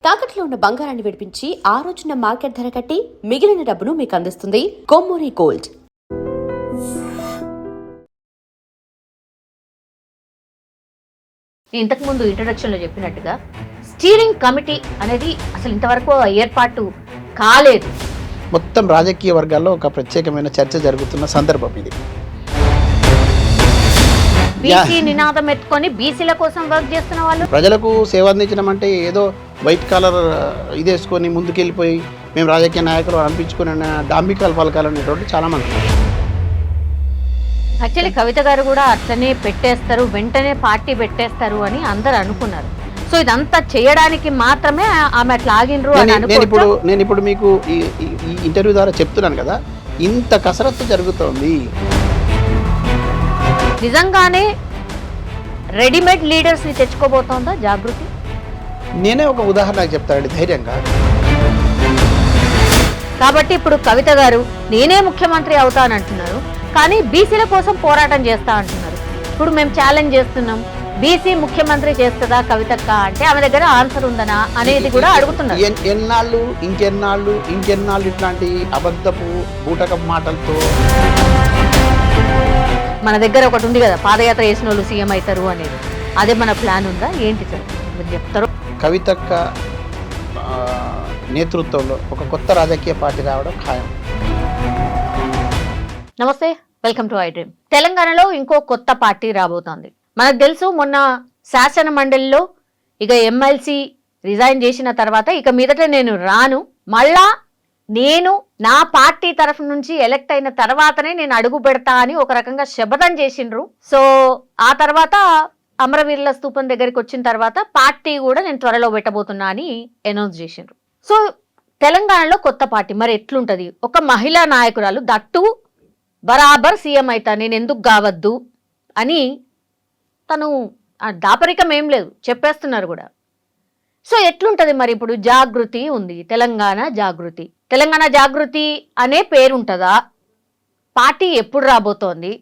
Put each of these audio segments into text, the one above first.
తాకట్లో ఉన్న బంగారాన్ని విడిపించి ఆ రోజున మార్కెట్ ధర కట్టి మిగిలిన డబ్బును మీకు అందిస్తుంది కొమ్మూరి గోల్డ్. ఇంతకు ముందు ఇంట్రడక్షన్ లో చెప్పినట్టుగా స్టీరింగ్ కమిటీ అనేది అసలు ఇంతవరకు ఏర్పాటు కాలేదు. మొత్తం రాజకీయ వర్గాల్లో ఒక ప్రత్యేకమైన చర్చ జరుగుతున్న సందర్భం ఇది. బీసీ నినాదం ఎత్తుకొని బీసీల కోసం వర్క్ చేస్తున్న వాళ్ళు ప్రజలకు సేవ అందించడం అంటే ఏదో వైట్ కాలర్ ఇదేసుకొని ముందుకెళ్ళిపోయి మేము రాజకీయ నాయకులు అనిపించుకుని డాంబికాలు పలకాలు అనేటువంటి చాలామంది. యాక్చువల్లీ కవిత గారు కూడా అట్లనే పెట్టేస్తారు, వెంటనే పార్టీ పెట్టేస్తారు అని అందరు అనుకున్నారు. సో ఇదంతా చేయడానికి మాత్రమే ఆమె అట్లా ఆగినరు అని నేను ఇప్పుడు మీకు ఈ ఇంటర్వ్యూ ద్వారా చెప్తున్నాను కదా, ఇంత కసరత్తు జరుగుతోంది. నిజంగానే రెడీమేడ్ లీడర్స్ ని తెచ్చుకోబోతోందా జాగృతి? నేనే ఒక ఉదాహరణకు చెప్తానండి ధైర్యంగా. కాబట్టి ఇప్పుడు కవిత గారు నేనే ముఖ్యమంత్రి అవుతానంటున్నారు, కానీ బీసీల కోసం పోరాటం చేస్తా అంటున్నారు. ఇప్పుడు మేము ఛాలెంజ్ చేస్తున్నాం, బీసీ ముఖ్యమంత్రి చేస్తుందా కవితక్క అంటే ఆమె దగ్గర ఆన్సర్ ఉందనా అనేది కూడా అడుగుతున్నారు. ఇంకెన్నాళ్ళు ఇట్లాంటి అబద్ధపు బూటకపు మాటలతో. మన దగ్గర ఒకటి ఉంది కదా, పాదయాత్ర చేసిన వాళ్ళు సీఎం అవుతారు అనేది, అదే మన ప్లాన్ ఉందా ఏంటి సార్ మీరు చెప్తారు? కవితక్క నేతృత్వంలో ఒక కొత్త రాజకీయ పార్టీ రావడం ఖాయం. నమస్తే, వెల్కమ్ టు ఐ డ్రీమ్. తెలంగాణలో ఇంకో కొత్త పార్టీ రాబోతోంది. మనకు తెలుసు, మొన్న శాసన మండలిలో ఇక ఎమ్మెల్సీ రిజైన్ చేసిన తర్వాత ఇక మీదట నేను రాను, మళ్ళా నేను నా పార్టీ తరఫు నుంచి ఎలక్ట్ అయిన తర్వాతనే నేను అడుగు పెడతా అని ఒక రకంగా శపథం చేసిండ్రు. సో ఆ తర్వాత అమరవీరుల స్తూపం దగ్గరికి వచ్చిన తర్వాత పార్టీ కూడా నేను త్వరలో పెట్టబోతున్నా అని అనౌన్స్ చేసిండ్రు. సో తెలంగాణలో కొత్త పార్టీ మరి ఎట్లుంటది? ఒక మహిళా నాయకురాలు, దట్టు బరాబర్ సీఎం అవుతా, నేను ఎందుకు కావద్దు అని తను దాపరికం ఏం లేదు చెప్పేస్తున్నారు కూడా. సో ఎట్లుంటది మరి? ఇప్పుడు జాగృతి ఉంది, తెలంగాణ జాగృతి అనే పేరుంటుందా? పార్టీ ఎప్పుడు రాబోతోంది?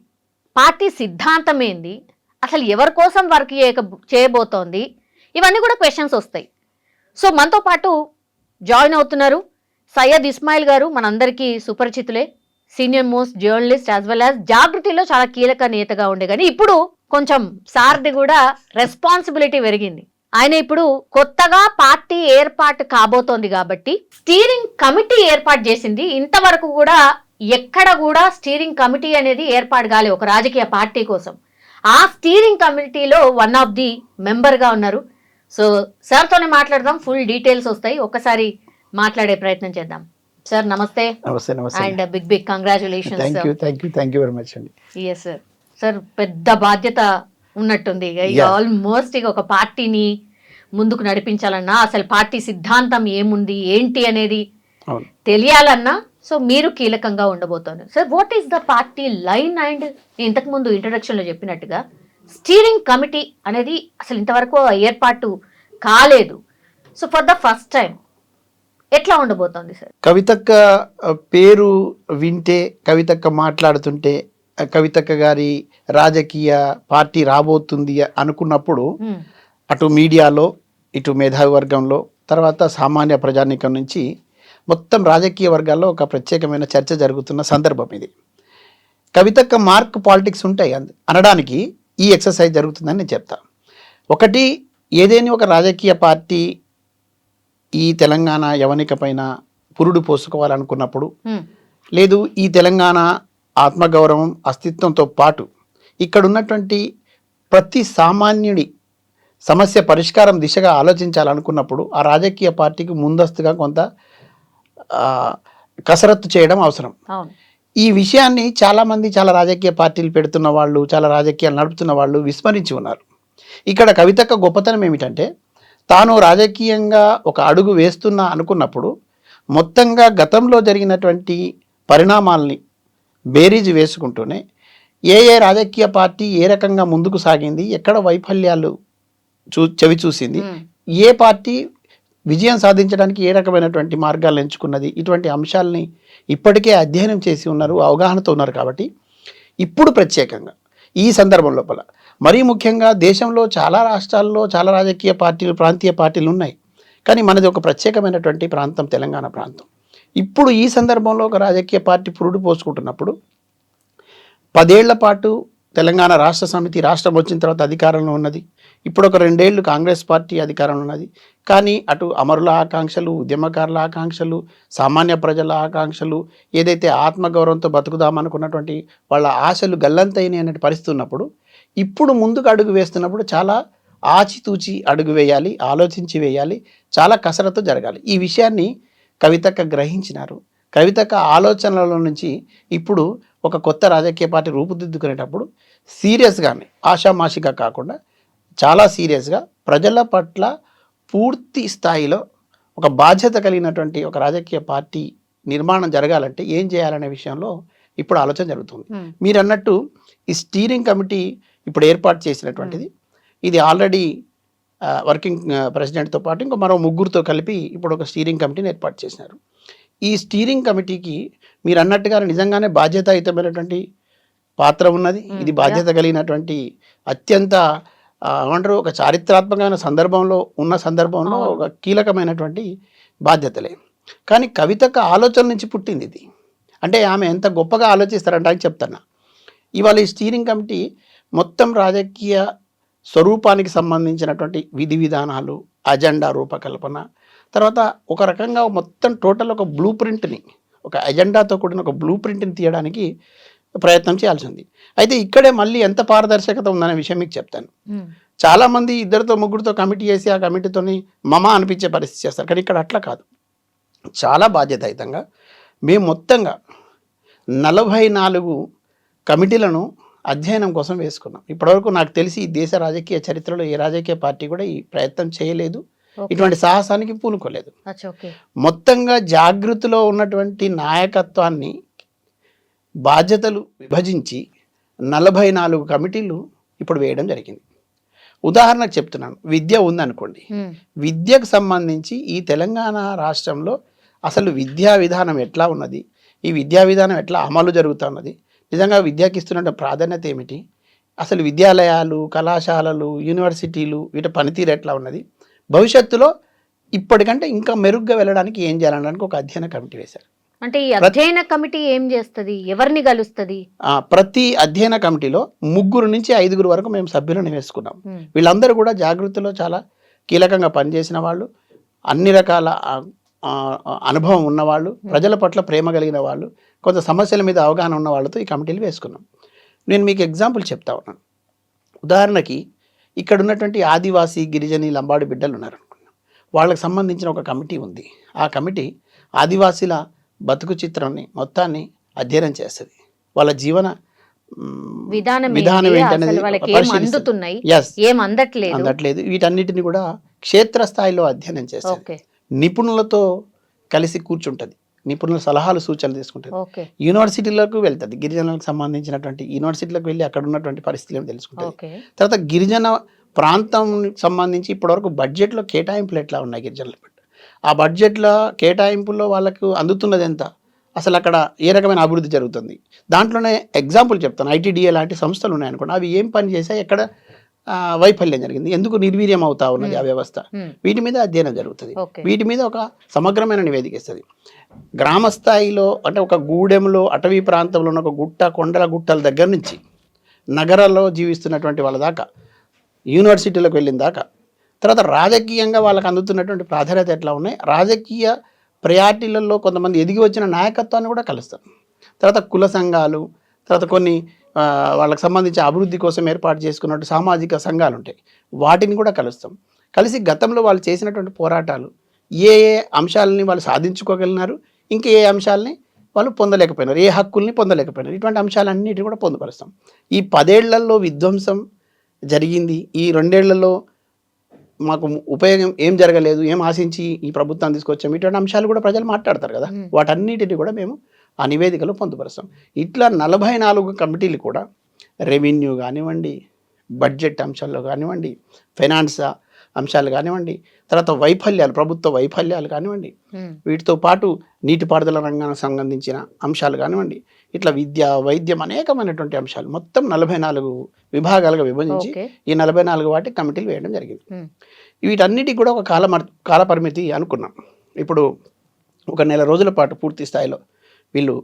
పార్టీ సిద్ధాంతం ఏంది? అసలు ఎవరి కోసం వర్క్ చేయబోతోంది? ఇవన్నీ కూడా క్వశ్చన్స్ వస్తాయి. సో మనతో పాటు జాయిన్ అవుతున్నారు సయ్యద్ ఇస్మాయిల్ గారు, మనందరికీ సుపరిచితులే, senior most journalist as well as జాగృతిలో చాలా కీలక నేతగా ఉండే. కానీ ఇప్పుడు కొంచెం సార్ది కూడా రెస్పాన్సిబిలిటీ పెరిగింది. ఆయన ఇప్పుడు కొత్తగా పార్టీ ఏర్పాటు కాబోతోంది కాబట్టి స్టీరింగ్ కమిటీ ఏర్పాటు చేసింది. ఇంతవరకు కూడా ఎక్కడ కూడా స్టీరింగ్ కమిటీ అనేది ఏర్పాటు కాలే ఒక రాజకీయ పార్టీ కోసం. ఆ స్టీరింగ్ కమిటీలో వన్ ఆఫ్ ది మెంబర్గా ఉన్నారు. సో సార్తోనే మాట్లాడదాం, ఫుల్ డీటెయిల్స్ వస్తాయి. ఒక్కసారి మాట్లాడే ప్రయత్నం చేద్దాం. సార్ నమస్తే. And big congratulations. Thank you very much అండి. Yes sir. సార్ పెద్ద బాధ్యత ఉన్నట్టుంది. ఆల్మోస్ట్ ఇక ఒక పార్టీని ముందుకు నడిపించాలన్నా, అసలు పార్టీ సిద్ధాంతం ఏముంది ఏంటి అనేది తెలియాలన్నా సో మీరు కీలకంగా ఉండబోతున్నారు. Sir what is the party line? And ఇంతకు ముందు ఇంట్రడక్షన్ లో చెప్పినట్టుగా స్టీరింగ్ కమిటీ అనేది అసలు ఇంతవరకు ఏర్పాటు కాలేదు. So for the first time ఎట్లా ఉండబోతోంది సార్? కవితక్క పేరు వింటే, కవితక్క మాట్లాడుతుంటే, కవితక్క గారి రాజకీయ పార్టీ రాబోతుంది అనుకున్నప్పుడు అటు మీడియాలో, ఇటు మేధావి వర్గంలో, తర్వాత సామాన్య ప్రజానీకం నుంచి మొత్తం రాజకీయ వర్గాల్లో ఒక ప్రత్యేకమైన చర్చ జరుగుతున్న సందర్భం ఇది. కవితక్క మార్క్ పాలిటిక్స్ ఉంటాయి అనడానికి ఈ ఎక్సర్సైజ్ జరుగుతుందని నేను చెప్తాను. ఒకటి, ఏదైనా ఒక రాజకీయ పార్టీ ఈ తెలంగాణ యవనిక పైన పురుడు పోసుకోవాలనుకున్నప్పుడు, లేదు ఈ తెలంగాణ ఆత్మగౌరవం అస్తిత్వంతో పాటు ఇక్కడ ఉన్నటువంటి ప్రతి సామాన్యుడి సమస్య పరిష్కారం దిశగా ఆలోచించాలనుకున్నప్పుడు ఆ రాజకీయ పార్టీకి ముందస్తుగా కొంత కసరత్తు చేయడం అవసరం. ఈ విషయాన్ని చాలామంది, చాలా రాజకీయ పార్టీలు పెడుతున్న వాళ్ళు, చాలా రాజకీయాలు నడుపుతున్న వాళ్ళు విస్మరించి ఉన్నారు. ఇక్కడ కవితక్క గొప్పతనం ఏమిటంటే, తాను రాజకీయంగా ఒక అడుగు వేస్తున్నా అనుకున్నప్పుడు మొత్తంగా గతంలో జరిగినటువంటి పరిణామాల్ని బేరీజు వేసుకుంటూనే ఏ రాజకీయ పార్టీ ఏ రకంగా ముందుకు సాగింది, ఎక్కడ వైఫల్యాలు చవి చూసింది, ఏ పార్టీ విజయం సాధించడానికి ఏ రకమైనటువంటి మార్గాలు ఎంచుకున్నది, ఇటువంటి అంశాలని ఇప్పటికే అధ్యయనం చేసి ఉన్నారు, అవగాహనతో ఉన్నారు. కాబట్టి ఇప్పుడు ప్రత్యేకంగా ఈ సందర్భం లోపల మరీ ముఖ్యంగా దేశంలో చాలా రాష్ట్రాల్లో చాలా రాజకీయ పార్టీలు, ప్రాంతీయ పార్టీలు ఉన్నాయి. కానీ మనది ఒక ప్రత్యేకమైనటువంటి ప్రాంతం, తెలంగాణ ప్రాంతం. ఇప్పుడు ఈ సందర్భంలో ఒక రాజకీయ పార్టీ పురుడు పోసుకుంటున్నప్పుడు 10 ఏళ్ల పాటు తెలంగాణ రాష్ట్ర సమితి రాష్ట్రం వచ్చిన తర్వాత అధికారంలో ఉన్నది. ఇప్పుడు ఒక 2 ఏళ్ళు కాంగ్రెస్ పార్టీ అధికారంలో ఉన్నది. కానీ అటు అమరుల ఆకాంక్షలు, ఉద్యమకారుల ఆకాంక్షలు, సామాన్య ప్రజల ఆకాంక్షలు, ఏదైతే ఆత్మగౌరవంతో బతుకుదామనుకున్నటువంటి వాళ్ళ ఆశలు గల్లంతైనాయి అనే పరిస్థితి ఉన్నప్పుడు, ఇప్పుడు ముందుకు అడుగు వేస్తున్నప్పుడు చాలా ఆచితూచి అడుగు వేయాలి, ఆలోచించి వేయాలి, చాలా కసరత్తు జరగాలి. ఈ విషయాన్ని కవితక్క గ్రహించినారు. కవితక్క ఆలోచనల నుంచి ఇప్పుడు ఒక కొత్త రాజకీయ పార్టీ రూపుదిద్దుకునేటప్పుడు సీరియస్గానే, ఆషామాషిగా కాకుండా చాలా సీరియస్గా ప్రజల పట్ల పూర్తి స్థాయిలో ఒక బాధ్యత కలిగినటువంటి ఒక రాజకీయ పార్టీ నిర్మాణం జరగాలంటే ఏం చేయాలనే విషయంలో ఇప్పుడు ఆలోచన జరుగుతుంది. మీరు అన్నట్టు ఈ స్టీరింగ్ కమిటీ ఇప్పుడు ఏర్పాటు చేసినటువంటిది, ఇది ఆల్రెడీ వర్కింగ్ ప్రెసిడెంట్తో పాటు ఇంకో మరో 3గురితో కలిపి ఇప్పుడు ఒక స్టీరింగ్ కమిటీని ఏర్పాటు చేసినారు. ఈ స్టీరింగ్ కమిటీకి మీరు అన్నట్టుగా నిజంగానే బాధ్యతాయుతమైనటువంటి పాత్ర ఉన్నది. ఇది బాధ్యత కలిగినటువంటి అత్యంత ఏమంటారు ఒక చారిత్రాత్మకమైన సందర్భంలో ఒక కీలకమైనటువంటి బాధ్యతలే. కానీ కవితకు ఆలోచన నుంచి పుట్టింది ఇది. అంటే ఆమె ఎంత గొప్పగా ఆలోచిస్తారంటే అని చెప్తున్నా. ఇవాళ ఈ స్టీరింగ్ కమిటీ మొత్తం రాజకీయ స్వరూపానికి సంబంధించినటువంటి విధి విధానాలు, అజెండా రూపకల్పన, తర్వాత ఒక రకంగా మొత్తం టోటల్ ఒక బ్లూ ప్రింట్ని, ఒక అజెండాతో కూడిన ఒక బ్లూ ప్రింట్ని తీయడానికి ప్రయత్నం చేయాల్సి ఉంది. అయితే ఇక్కడే మళ్ళీ ఎంత పారదర్శకత ఉందనే విషయం మీకు చెప్తాను. చాలామంది 2 3 కమిటీ చేసి ఆ కమిటీతోని అనిపించే పరిస్థితి చేస్తారు. కానీ ఇక్కడ అట్లా కాదు. చాలా బాధ్యతాయుతంగా మేము మొత్తంగా 44 కమిటీలను అధ్యయనం కోసం వేసుకున్నాం. ఇప్పటివరకు నాకు తెలిసి ఈ దేశ రాజకీయ చరిత్రలో ఏ రాజకీయ పార్టీ కూడా ఈ ప్రయత్నం చేయలేదు, ఇటువంటి సాహసానికి పూనుకోలేదు. మొత్తంగా జాగృతిలో ఉన్నటువంటి నాయకత్వాన్ని బాధ్యతలు విభజించి 44 కమిటీలు ఇప్పుడు వేయడం జరిగింది. ఉదాహరణకు చెప్తున్నాను, విద్య ఉందనుకోండి. విద్యకు సంబంధించి ఈ తెలంగాణ రాష్ట్రంలో అసలు విద్యా విధానం ఎట్లా ఉన్నది, ఈ విద్యా విధానం ఎట్లా అమలు జరుగుతున్నది, నిజంగా విద్యకి ఇస్తున్న ప్రాధాన్యత ఏమిటి, అసలు విద్యాలయాలు, కళాశాలలు, యూనివర్సిటీలు వీటి పనితీరు ఎట్లా ఉన్నది, భవిష్యత్తులో ఇప్పటికంటే ఇంకా మెరుగ్గా వెళ్ళడానికి ఏం చేయాలనడానికి ఒక అధ్యయన కమిటీ వేశారు. అంటే ఈ అధ్యయన కమిటీ ఏం చేస్తుంది, ఎవరిని కలుస్తుంది? ప్రతి అధ్యయన కమిటీలో 3 నుంచి 5 వరకు మేము సభ్యులను వేసుకున్నాం. వీళ్ళందరూ కూడా జాగృతిలో చాలా కీలకంగా పనిచేసిన వాళ్ళు, అన్ని రకాల అనుభవం ఉన్నవాళ్ళు, ప్రజల పట్ల ప్రేమ కలిగిన వాళ్ళు, కొంత సమస్యల మీద అవగాహన ఉన్న వాళ్ళతో ఈ కమిటీలు వేసుకున్నాం. నేను మీకు ఎగ్జాంపుల్ చెప్తా ఉన్నాను. ఉదాహరణకి ఇక్కడ ఉన్నటువంటి ఆదివాసీ, గిరిజని, లంబాడి బిడ్డలు ఉన్నారనుకున్నాం. వాళ్ళకి సంబంధించిన ఒక కమిటీ ఉంది. ఆ కమిటీ ఆదివాసీల బతుకు చిత్రాన్ని మొత్తాన్ని అధ్యయనం చేస్తుంది. వాళ్ళ జీవన విధానం ఏంటనేది అందట్లేదు, వీటన్నిటిని కూడా క్షేత్రస్థాయిలో అధ్యయనం చేస్తుంది. నిపుణులతో కలిసి కూర్చుంటుంది, నిపుణుల సలహాలు సూచనలు తీసుకుంటుంది. యూనివర్సిటీలకు వెళ్తుంది, గిరిజనులకు సంబంధించినటువంటి యూనివర్సిటీలకు వెళ్ళి అక్కడ ఉన్నటువంటి పరిస్థితులు తెలుసుకుంటుంది. తర్వాత గిరిజన ప్రాంతం సంబంధించి ఇప్పటివరకు బడ్జెట్లో కేటాయింపులు ఎట్లా ఉన్నాయి గిరిజనుల పట్ల, ఆ బడ్జెట్లో కేటాయింపుల్లో వాళ్ళకు అందుతున్నది ఎంత, అసలు అక్కడ ఏ రకమైన అభివృద్ధి జరుగుతుంది. దాంట్లోనే ఎగ్జాంపుల్ చెప్తాను, ఐటీడీఏ లాంటి సంస్థలు ఉన్నాయనుకోండి, అవి ఏం పని చేశాయి, ఎక్కడ వైఫల్యం జరిగింది, ఎందుకు నిర్వీర్యం అవుతా ఉన్నది ఆ వ్యవస్థ, వీటి మీద అధ్యయనం జరుగుతుంది. వీటి మీద ఒక సమగ్రమైన నివేదిక ఇస్తుంది. గ్రామ స్థాయిలో అంటే ఒక గూడెంలో, అటవీ ప్రాంతంలో ఉన్న ఒక గుట్ట, కొండల గుట్టల దగ్గర నుంచి నగరాల్లో జీవిస్తున్నటువంటి వాళ్ళ దాకా, యూనివర్సిటీలకు వెళ్ళిన దాకా, తర్వాత రాజకీయంగా వాళ్ళకి అందుతున్నటువంటి ప్రాధాన్యత ఎట్లా ఉన్నాయి, రాజకీయ ప్రయారిటీలలో కొంతమంది ఎదిగి వచ్చిన నాయకత్వాన్ని కూడా కలుస్తాం. తర్వాత కుల సంఘాలు, తర్వాత కొన్ని వాళ్ళకి సంబంధించి అభివృద్ధి కోసం ఏర్పాటు చేసుకున్నట్టు సామాజిక సంఘాలు ఉంటాయి, వాటిని కూడా కలుస్తాం. కలిసి గతంలో వాళ్ళు చేసినటువంటి పోరాటాలు, ఏ ఏ అంశాలని వాళ్ళు సాధించుకోగలిగినారు, ఇంకా ఏ అంశాలని వాళ్ళు పొందలేకపోయినారు, ఏ హక్కుల్ని పొందలేకపోయినారు, ఇటువంటి అంశాలన్నిటిని కూడా పొందుపరుస్తాం. ఈ 10 ఏళ్లలో విధ్వంసం జరిగింది, ఈ 2 ఏళ్లలో మాకు ఉపయోగం ఏం జరగలేదు, ఏం ఆశించి ఈ ప్రభుత్వాన్ని తీసుకొచ్చాము, ఇటువంటి అంశాలు కూడా ప్రజలు మాట్లాడతారు కదా, వాటన్నిటిని కూడా మేము ఆ నివేదికలో పొందుపరుస్తాం. ఇట్లా 44 కమిటీలు కూడా రెవెన్యూ కానివ్వండి, బడ్జెట్ అంశాల్లో కానివ్వండి, ఫైనాన్స్ అంశాలు కానివ్వండి, తర్వాత వైఫల్యాలు, ప్రభుత్వ వైఫల్యాలు కానివ్వండి, వీటితో పాటు నీటిపారుదల రంగానికి సంబంధించిన అంశాలు కానివ్వండి, ఇట్లా విద్య, వైద్యం, అనేకమైనటువంటి అంశాలు మొత్తం 44 విభాగాలుగా విభజించి ఈ 44 వాటికి కమిటీలు వేయడం జరిగింది. వీటన్నిటికి కూడా ఒక కాల పరిమితి అనుకున్నాం. ఇప్పుడు ఒక నెల రోజుల పాటు పూర్తి స్థాయిలో వీళ్ళు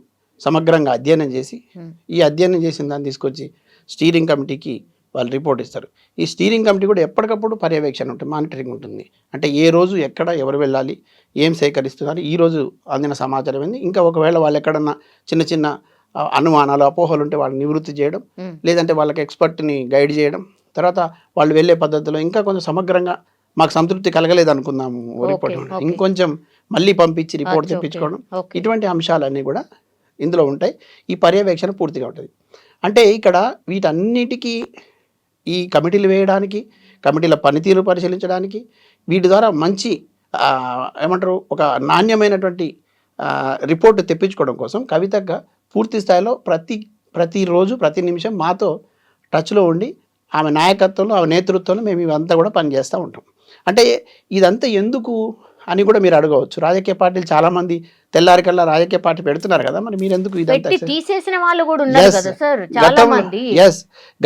సమగ్రంగా అధ్యయనం చేసి ఈ అధ్యయనం చేసిన దాన్ని తీసుకొచ్చి స్టీరింగ్ కమిటీకి వాళ్ళు రిపోర్ట్ ఇస్తారు. ఈ స్టీరింగ్ కమిటీ కూడా ఎప్పటికప్పుడు పర్యవేక్షణ ఉంటుంది, మానిటరింగ్ ఉంటుంది. అంటే ఏ రోజు ఎక్కడ ఎవరు వెళ్ళాలి, ఏం సేకరిస్తున్నారు, ఈ రోజు అందిన సమాచారం ఏంది, ఇంకా ఒకవేళ వాళ్ళు ఎక్కడన్నా చిన్న చిన్న అనుమానాలు అపోహలు ఉంటే వాళ్ళని నివృత్తి చేయడం, లేదంటే వాళ్ళకి ఎక్స్పర్ట్ని గైడ్ చేయడం, తర్వాత వాళ్ళు వెళ్ళే పద్ధతిలో ఇంకా కొంచెం సమగ్రంగా మాకు సంతృప్తి కలగలేదు అనుకుందాము రిపోర్ట్, ఇంకొంచెం మళ్ళీ పంపించి రిపోర్ట్ తెప్పించుకోవడం, ఇటువంటి అంశాలన్నీ కూడా ఇందులో ఉంటాయి. ఈ పర్యవేక్షణ పూర్తిగా ఉంటుంది. అంటే ఇక్కడ వీటన్నిటికీ ఈ కమిటీలు వేయడానికి, కమిటీల పనితీరు పరిశీలించడానికి, వీటి ద్వారా మంచి ఏమంటారు ఒక నాణ్యమైనటువంటి రిపోర్టు తెప్పించుకోవడం కోసం కవితక్క పూర్తి స్థాయిలో ప్రతిరోజు ప్రతి నిమిషం మాతో టచ్లో ఉండి ఆమె నాయకత్వంలో ఆమె నేతృత్వంలో మేము ఇవంతా కూడా పనిచేస్తూ ఉంటాం. అంటే ఇదంతా ఎందుకు అని కూడా మీరు అడగవచ్చు. రాజకీయ పార్టీలు చాలామంది తెల్లారికల్లా రాజకీయ పార్టీ పెడుతున్నారు కదా, మరి మీరు ఎందుకు ఇదంతా తీసేసిన వాళ్ళు కూడా ఉన్నారు కదా సార్, చాలా మంది.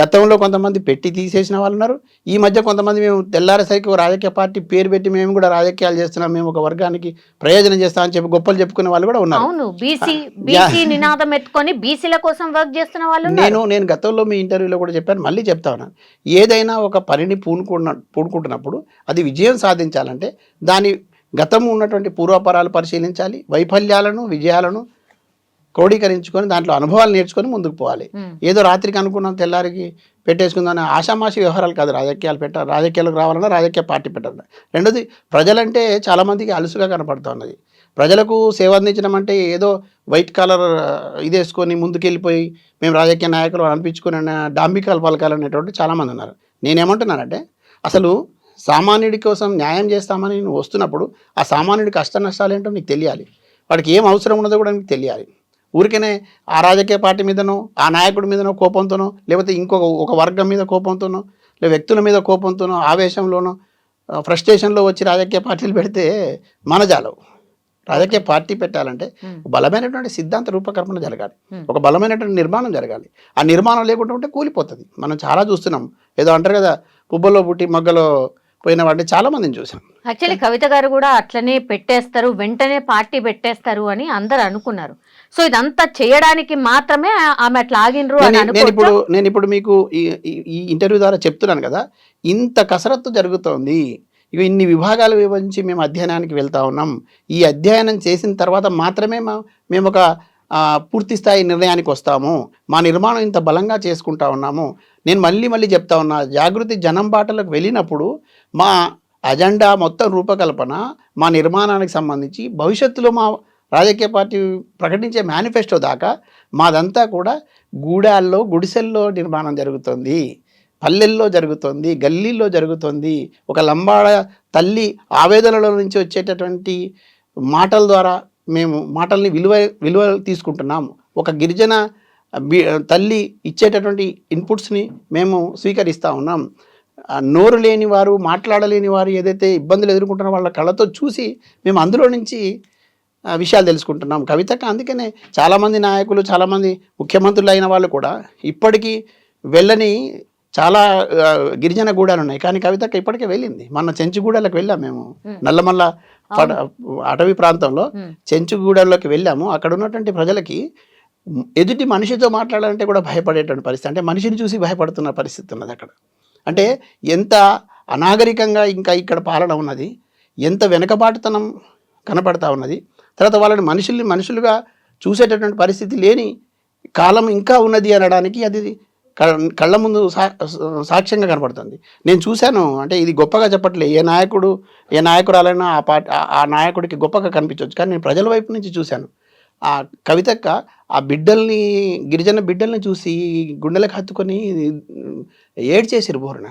గతంలో కొంతమంది పెట్టి తీసేసిన వాళ్ళు ఉన్నారు. ఈ మధ్య కొంతమంది మేము తెల్లారేసరికి రాజకీయ పార్టీ పేరు పెట్టి మేము కూడా రాజకీయాలు చేస్తున్నాం, మేము ఒక వర్గానికి ప్రయోజనం చేస్తామని చెప్పి గొప్పలు చెప్పుకునే వాళ్ళు కూడా ఉన్నారు. అవును, బీసీ నినాదం ఎత్తుకొని బీసీల కోసం వర్క్ చేస్తున్న వాళ్ళు. నేను గతంలో మీ ఇంటర్వ్యూలో కూడా చెప్పాను, మళ్ళీ చెప్తా ఉన్నాను. ఏదైనా ఒక పనిని పూనుకుంటున్నప్పుడు అది విజయం సాధించాలంటే దాని గతం ఉన్నటువంటి పూర్వాపరాలు పరిశీలించాలి, వైఫల్యాలను విజయాలను క్రోడీకరించుకొని దాంట్లో అనుభవాలు నేర్చుకొని ముందుకు పోవాలి. ఏదో రాత్రికి అనుకున్నాం తెల్లారికి పెట్టేసుకుందాం ఆషామాషి వ్యవహారాలు కాదు. రాజకీయాలకు రావాలన్నా రాజకీయ పార్టీ పెట్టాలన్నా. రెండోది, ప్రజలంటే చాలామందికి అలుసుగా కనపడుతూ ఉన్నది. ప్రజలకు సేవ అందించడం అంటే ఏదో వైట్ కాలర్ ఇదేసుకొని ముందుకెళ్ళిపోయి మేము రాజకీయ నాయకులు అనిపించుకుని డాంబికాలు పలకాలనేటువంటి చాలామంది ఉన్నారు. నేనేమంటున్నానంటే అసలు సామాన్యుడి కోసం న్యాయం చేస్తామని నువ్వు వస్తున్నప్పుడు ఆ సామాన్యుడి కష్ట నష్టాలు ఏంటో నీకు తెలియాలి, వాడికి ఏం అవసరం ఉన్నదో కూడా నీకు తెలియాలి. ఊరికనే ఆ రాజకీయ పార్టీ మీదనో ఆ నాయకుడి మీదనో కోపంతోనో, లేకపోతే ఒక వర్గం మీద కోపంతోనో, లేదా వ్యక్తుల మీద కోపంతోనో, ఆవేశంలోనో, ఫ్రస్ట్రేషన్లో వచ్చి రాజకీయ పార్టీలు పెడితే మనజాలవు. రాజకీయ పార్టీ పెట్టాలంటే బలమైనటువంటి సిద్ధాంత రూపకల్పన జరగాలి, ఒక బలమైనటువంటి నిర్మాణం జరగాలి. ఆ నిర్మాణం లేకుండా ఉంటే కూలిపోతుంది. మనం చాలా చూస్తున్నాం. ఏదో అంటారు కదా, పుబ్బలో పుట్టి మొగ్గలో పోయిన వాడిని చాలా మందిని చూసాం. యాక్చువల్లీ కవిత గారు కూడా అట్లనే పెట్టేస్తారు, వెంటనే పార్టీ పెట్టేస్తారు అని అందరు అనుకున్నారు. సో ఇదంతా చేయడానికి మాత్రమే ఆమె అట్లా ఆగినరు అని నేను ఇప్పుడు మీకు ఈ ఇంటర్వ్యూ ద్వారా చెప్తున్నాను కదా, ఇంత కసరత్తు జరుగుతోంది. ఇవి ఇన్ని విభాగాలు విభజించి మేము అధ్యయనానికి వెళ్తా ఉన్నాం. ఈ అధ్యయనం చేసిన తర్వాత మాత్రమే మేము ఒక పూర్తి స్థాయి నిర్ణయానికి వస్తాము. మా నిర్మాణం ఇంత బలంగా చేసుకుంటా ఉన్నాము. నేను మళ్ళీ చెప్తా ఉన్నా, జాగృతి జనం బాటలకు వెళ్ళినప్పుడు మా అజెండా మొత్తం రూపకల్పన, మా నిర్మాణానికి సంబంధించి భవిష్యత్తులో మా రాజకీయ పార్టీ ప్రకటించే మేనిఫెస్టో దాకా మాదంతా కూడా గూడాల్లో గుడిసెల్లో నిర్మాణం జరుగుతుంది, పల్లెల్లో జరుగుతుంది, గల్లీల్లో జరుగుతుంది. ఒక లంబాడ తల్లి ఆవేదనలో నుంచి వచ్చేటటువంటి మాటల ద్వారా మేము మాటల్ని విలువ తీసుకుంటున్నాము. ఒక గిరిజన తల్లి ఇచ్చేటటువంటి ఇన్పుట్స్ని మేము స్వీకరిస్తూ ఉన్నాం. నోరు లేని వారు, మాట్లాడలేని వారు ఏదైతే ఇబ్బందులు ఎదుర్కొంటున్నారో వాళ్ళ కళ్ళతో చూసి మేము అందులో నుంచి విషయాలు తెలుసుకుంటున్నాం. కవితకు అందుకనే చాలామంది నాయకులు, చాలామంది ముఖ్యమంత్రులు అయిన వాళ్ళు కూడా ఇప్పటికీ వెళ్ళని చాలా గిరిజన గూడాలు ఉన్నాయి. కానీ కవితక్క ఇప్పటికే వెళ్ళింది. మన చెంచుగూడలకు వెళ్ళాం మేము, నల్లమల్ల అటవీ ప్రాంతంలో చెంచుగూడల్లోకి వెళ్ళాము. అక్కడ ఉన్నటువంటి ప్రజలకి ఎదుటి మనిషితో మాట్లాడాలంటే కూడా భయపడేటువంటి పరిస్థితి, అంటే మనిషిని చూసి భయపడుతున్న పరిస్థితి ఉన్నది అక్కడ. అంటే ఎంత అనాగరికంగా ఇంకా ఇక్కడ పాలన ఉన్నది, ఎంత వెనకబాటుతనం కనపడతా ఉన్నది. తర్వాత వాళ్ళని మనుషులుగా చూసేటటువంటి పరిస్థితి లేని కాలం ఇంకా ఉన్నది అనడానికి అది కళ్ళ ముందు సాక్ష్యంగా కనపడుతుంది. నేను చూశాను. అంటే ఇది గొప్పగా చెప్పట్లే, ఏ నాయకురాలైనా ఆ నాయకుడికి గొప్పగా కనిపించవచ్చు, కానీ నేను ప్రజల వైపు నుంచి చూశాను. ఆ కవితక్క ఆ బిడ్డల్ని, గిరిజన బిడ్డల్ని చూసి గుండెలకు హత్తుకొని ఏడ్చేసారు బోరున.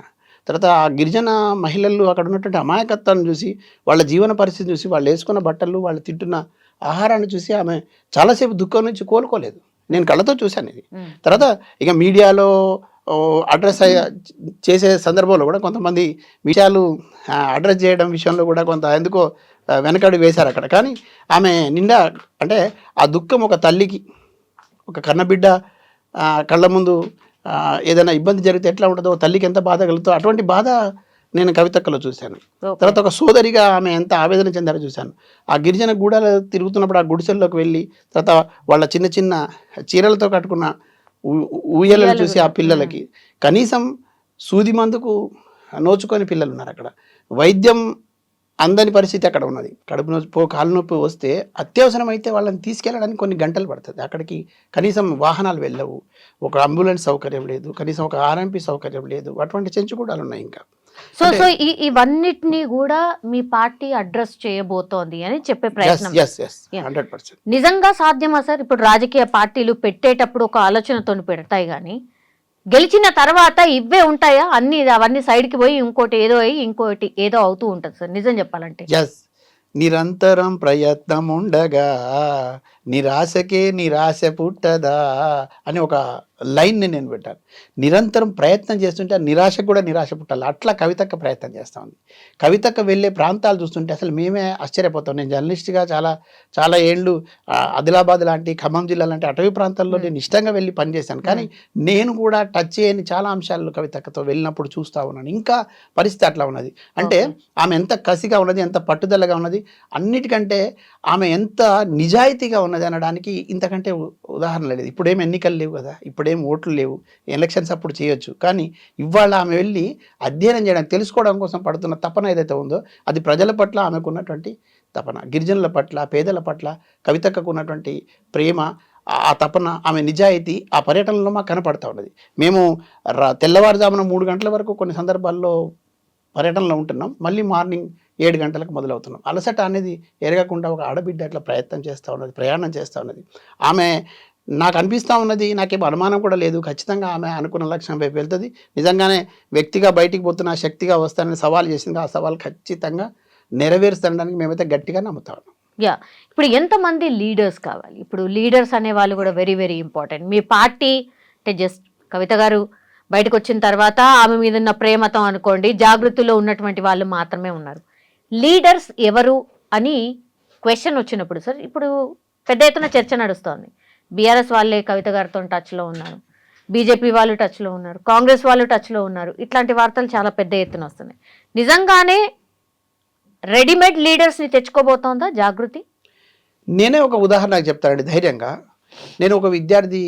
తర్వాత ఆ గిరిజన మహిళలు అక్కడ ఉన్నటువంటి అమాయకత్వాన్ని చూసి, వాళ్ళ జీవన పరిస్థితి చూసి, వాళ్ళు వేసుకున్న బట్టలు, వాళ్ళు తింటున్న ఆహారాన్ని చూసి ఆమె చాలాసేపు దుఃఖం నుంచి కోలుకోలేదు. నేను కళ్ళతో చూశాను ఇది. తర్వాత ఇక మీడియాలో అడ్రస్ చేసే సందర్భంలో కూడా కొంతమంది విషయాలు అడ్రస్ చేయడం విషయంలో కూడా కొంత ఎందుకో వెనకడు వేశారు అక్కడ. కానీ ఆమె నిండా అంటే ఆ దుఃఖం ఒక తల్లికి, ఒక కన్నబిడ్డ కళ్ళ ముందు ఏదైనా ఇబ్బంది జరిగితే ఎట్లా ఉంటుందో తల్లికి ఎంత బాధ కలుగుతుందో అటువంటి బాధ నేను కవితక్కలో చూశాను. Okay. తర్వాత ఒక సోదరిగా ఆమె ఎంత ఆవేదన చెందారో చూశాను. ఆ గిరిజన గూడాలు తిరుగుతున్నప్పుడు ఆ గుడిసెల్లోకి వెళ్ళి తర్వాత వాళ్ళ చిన్న చిన్న చీరలతో కట్టుకున్న ఊయలను చూసి ఆ పిల్లలకి కనీసం సూది మందుకు నోచుకొని పిల్లలు ఉన్నారు అక్కడ. వైద్యం అందని పరిస్థితి అక్కడ ఉన్నది. కడుపు నొప్పి కాలు నొప్పి వస్తే అత్యవసరమైతే వాళ్ళని తీసుకెళ్ళడానికి కొన్ని గంటలు పడుతుంది. అక్కడికి కనీసం వాహనాలు వెళ్ళవు, ఒక అంబులెన్స్ సౌకర్యం లేదు, కనీసం ఒక ఆర్ఎంపీ సౌకర్యం లేదు. అటువంటి చెంచుగూడాలు ఉన్నాయి ఇంకా. సో ఇవన్నిటిని కూడా మీ పార్టీ అడ్రస్ చేయబోతోంది అని చెప్పే ప్రయత్నం 100%. నిజంగా సాధ్యమా సార్? ఇప్పుడు రాజకీయ పార్టీలు పెట్టేటప్పుడు ఒక ఆలోచనతో పెడతాయి కానీ గెలిచిన తర్వాత ఇవే ఉంటాయా? అవన్నీ సైడ్కి పోయి ఇంకోటి ఏదో అవుతూ ఉంటుంది సార్ నిజం చెప్పాలంటే. నిరంతరం ప్రయత్నం ఉండగా నిరాశకే నిరాశ పుట్టదా అని ఒక లైన్ని నేను పెట్టాను. నిరంతరం ప్రయత్నం చేస్తుంటే ఆ నిరాశకు కూడా నిరాశ పుట్టాలి. అట్లా కవితక్క ప్రయత్నం చేస్తూ ఉంది. కవితక్క వెళ్ళే ప్రాంతాలు చూస్తుంటే అసలు మేమే ఆశ్చర్యపోతాం. నేను జర్నలిస్ట్గా చాలా ఏళ్ళు ఆదిలాబాద్ లాంటి ఖమ్మం జిల్లా లాంటి అటవీ ప్రాంతాల్లో నేను ఇష్టంగా వెళ్ళి పనిచేశాను. కానీ నేను కూడా టచ్ చేయని చాలా అంశాలు కవితక్కతో వెళ్ళినప్పుడు చూస్తూ ఉన్నాను. ఇంకా పరిస్థితి అట్లా ఉన్నది. అంటే ఆమె ఎంత కసిగా ఉన్నది, ఎంత పట్టుదలగా ఉన్నది, అన్నిటికంటే ఆమె ఎంత నిజాయితీగా ఉన్నది అనడానికి ఇంతకంటే ఉదాహరణ లేదు. ఇప్పుడేం ఎన్నికలు లేవు కదా, ఇప్పుడేం ఓట్లు లేవు, ఎలక్షన్స్ అప్పుడు చేయొచ్చు. కానీ ఇవాళ ఆమె వెళ్ళి అధ్యయనం చేయడానికి, తెలుసుకోవడం కోసం పడుతున్న తపన ఏదైతే ఉందో అది ప్రజల పట్ల ఆమెకు ఉన్నటువంటి తపన, గిరిజనుల పట్ల, పేదల పట్ల కవితక్కకు ఉన్నటువంటి ప్రేమ, ఆ తపన, ఆమె నిజాయితీ ఆ పర్యటనలో మాకు కనపడతా ఉన్నది. మేము తెల్లవారుజామున 3 గంటల వరకు కొన్ని సందర్భాల్లో పర్యటనలో ఉంటున్నాం, మళ్ళీ మార్నింగ్ 7 గంటలకు మొదలవుతున్నాం. అలసట అనేది ఎరగకుండా ఒక ఆడబిడ్డ అట్లా ప్రయాణం చేస్తూ ఉన్నది. ఆమె నాకు అనిపిస్తూ ఉన్నది, నాకేం అనుమానం కూడా లేదు, ఖచ్చితంగా ఆమె అనుకున్న లక్ష్యం వైపు వెళ్తుంది. నిజంగానే వ్యక్తిగా బయటికి పోతున్న శక్తిగా వస్తానని సవాల్ చేసింది. ఆ సవాల్ ఖచ్చితంగా నెరవేరుస్తానికి మేమైతే గట్టిగా నమ్ముతా ఉన్నాం. ఇప్పుడు ఎంతమంది లీడర్స్ కావాలి? ఇప్పుడు లీడర్స్ అనే వాళ్ళు కూడా వెరీ వెరీ ఇంపార్టెంట్. మీ పార్టీ అంటే జస్ట్ కవిత గారు బయటకు వచ్చిన తర్వాత ఆమె మీద ఉన్న ప్రేమతో అనుకోండి, జాగృతిలో ఉన్నటువంటి వాళ్ళు మాత్రమే ఉన్నారు. లీడర్స్ ఎవరు అని క్వశ్చన్ వచ్చినప్పుడు సార్ ఇప్పుడు పెద్ద ఎత్తున చర్చ నడుస్తోంది. బీఆర్ఎస్ వాళ్ళే కవిత గారితో టచ్లో ఉన్నారు, బీజేపీ వాళ్ళు టచ్లో ఉన్నారు, కాంగ్రెస్ వాళ్ళు టచ్లో ఉన్నారు. ఇట్లాంటి వార్తలు చాలా పెద్ద ఎత్తున వస్తున్నాయి. నిజంగానే రెడీమేడ్ లీడర్స్ని తెచ్చుకోబోతోందా జాగృతి? నేనే ఒక ఉదాహరణకు చెప్తానండి ధైర్యంగా. నేను ఒక విద్యార్థి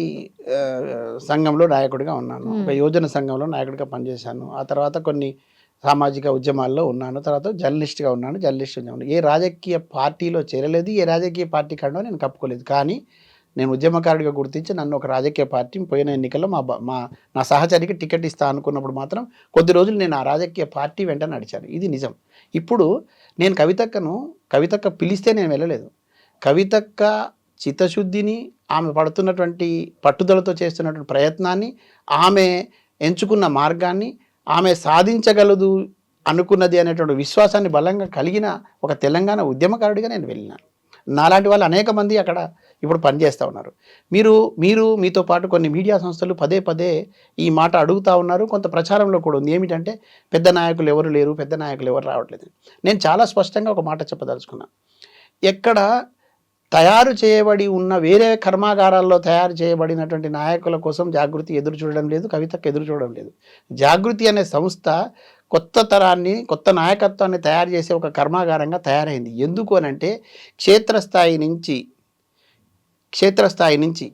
సంఘంలో నాయకుడిగా ఉన్నాను, ఒక యువజన సంఘంలో నాయకుడిగా పనిచేశాను. ఆ తర్వాత కొన్ని సామాజిక ఉద్యమాల్లో ఉన్నాను, తర్వాత జర్నలిస్ట్గా ఉన్నాను, జర్నలిస్ట్ ఉద్యమంలో ఏ రాజకీయ పార్టీలో చేరలేదు, ఏ రాజకీయ పార్టీ కండో నేను కప్పుకోలేదు. కానీ నేను ఉద్యమకారుడిగా గుర్తించి నన్ను ఒక రాజకీయ పార్టీ పోయిన ఎన్నికల్లో నా సహచరికి టికెట్ ఇస్తా అనుకున్నప్పుడు మాత్రం కొద్ది రోజులు నేను ఆ రాజకీయ పార్టీ వెంట నడిచాను. ఇది నిజం. ఇప్పుడు నేను కవితక్క పిలిస్తే నేను వెళ్ళలేదు. కవితక్క చిత్తశుద్ధిని, ఆమె పడుతున్నటువంటి పట్టుదలతో చేస్తున్నటువంటి ప్రయత్నాన్ని, ఆమె ఎంచుకున్న మార్గాన్ని, ఆమె సాధించగలదు అనుకున్నది అనేటువంటి విశ్వాసాన్ని బలంగా కలిగిన ఒక తెలంగాణ ఉద్యమకారుడిగా నేను వెళ్ళినాను. నాలాంటి వాళ్ళు అనేక మంది అక్కడ ఇప్పుడు పనిచేస్తూ ఉన్నారు. మీతో పాటు కొన్ని మీడియా సంస్థలు పదే ఈ మాట అడుగుతూ ఉన్నారు. కొంత ప్రచారంలో కూడా ఉంది, ఏమిటంటే పెద్ద నాయకులు ఎవరు లేరు, పెద్ద నాయకులు ఎవరు రావట్లేదు. నేను చాలా స్పష్టంగా ఒక మాట చెప్పదలుచుకున్నా. ఎక్కడ తయారు చేయబడి ఉన్న వేరే కర్మాగారాల్లో తయారు చేయబడినటువంటి నాయకుల కోసం జాగృతి ఎదురు చూడడం లేదు, కవితకు ఎదురు చూడడం లేదు. జాగృతి అనే సంస్థ కొత్త తరాన్ని, కొత్త నాయకత్వాన్ని తయారు చేసే ఒక కర్మాగారంగా తయారైంది. ఎందుకు అనంటే క్షేత్రస్థాయి నుంచి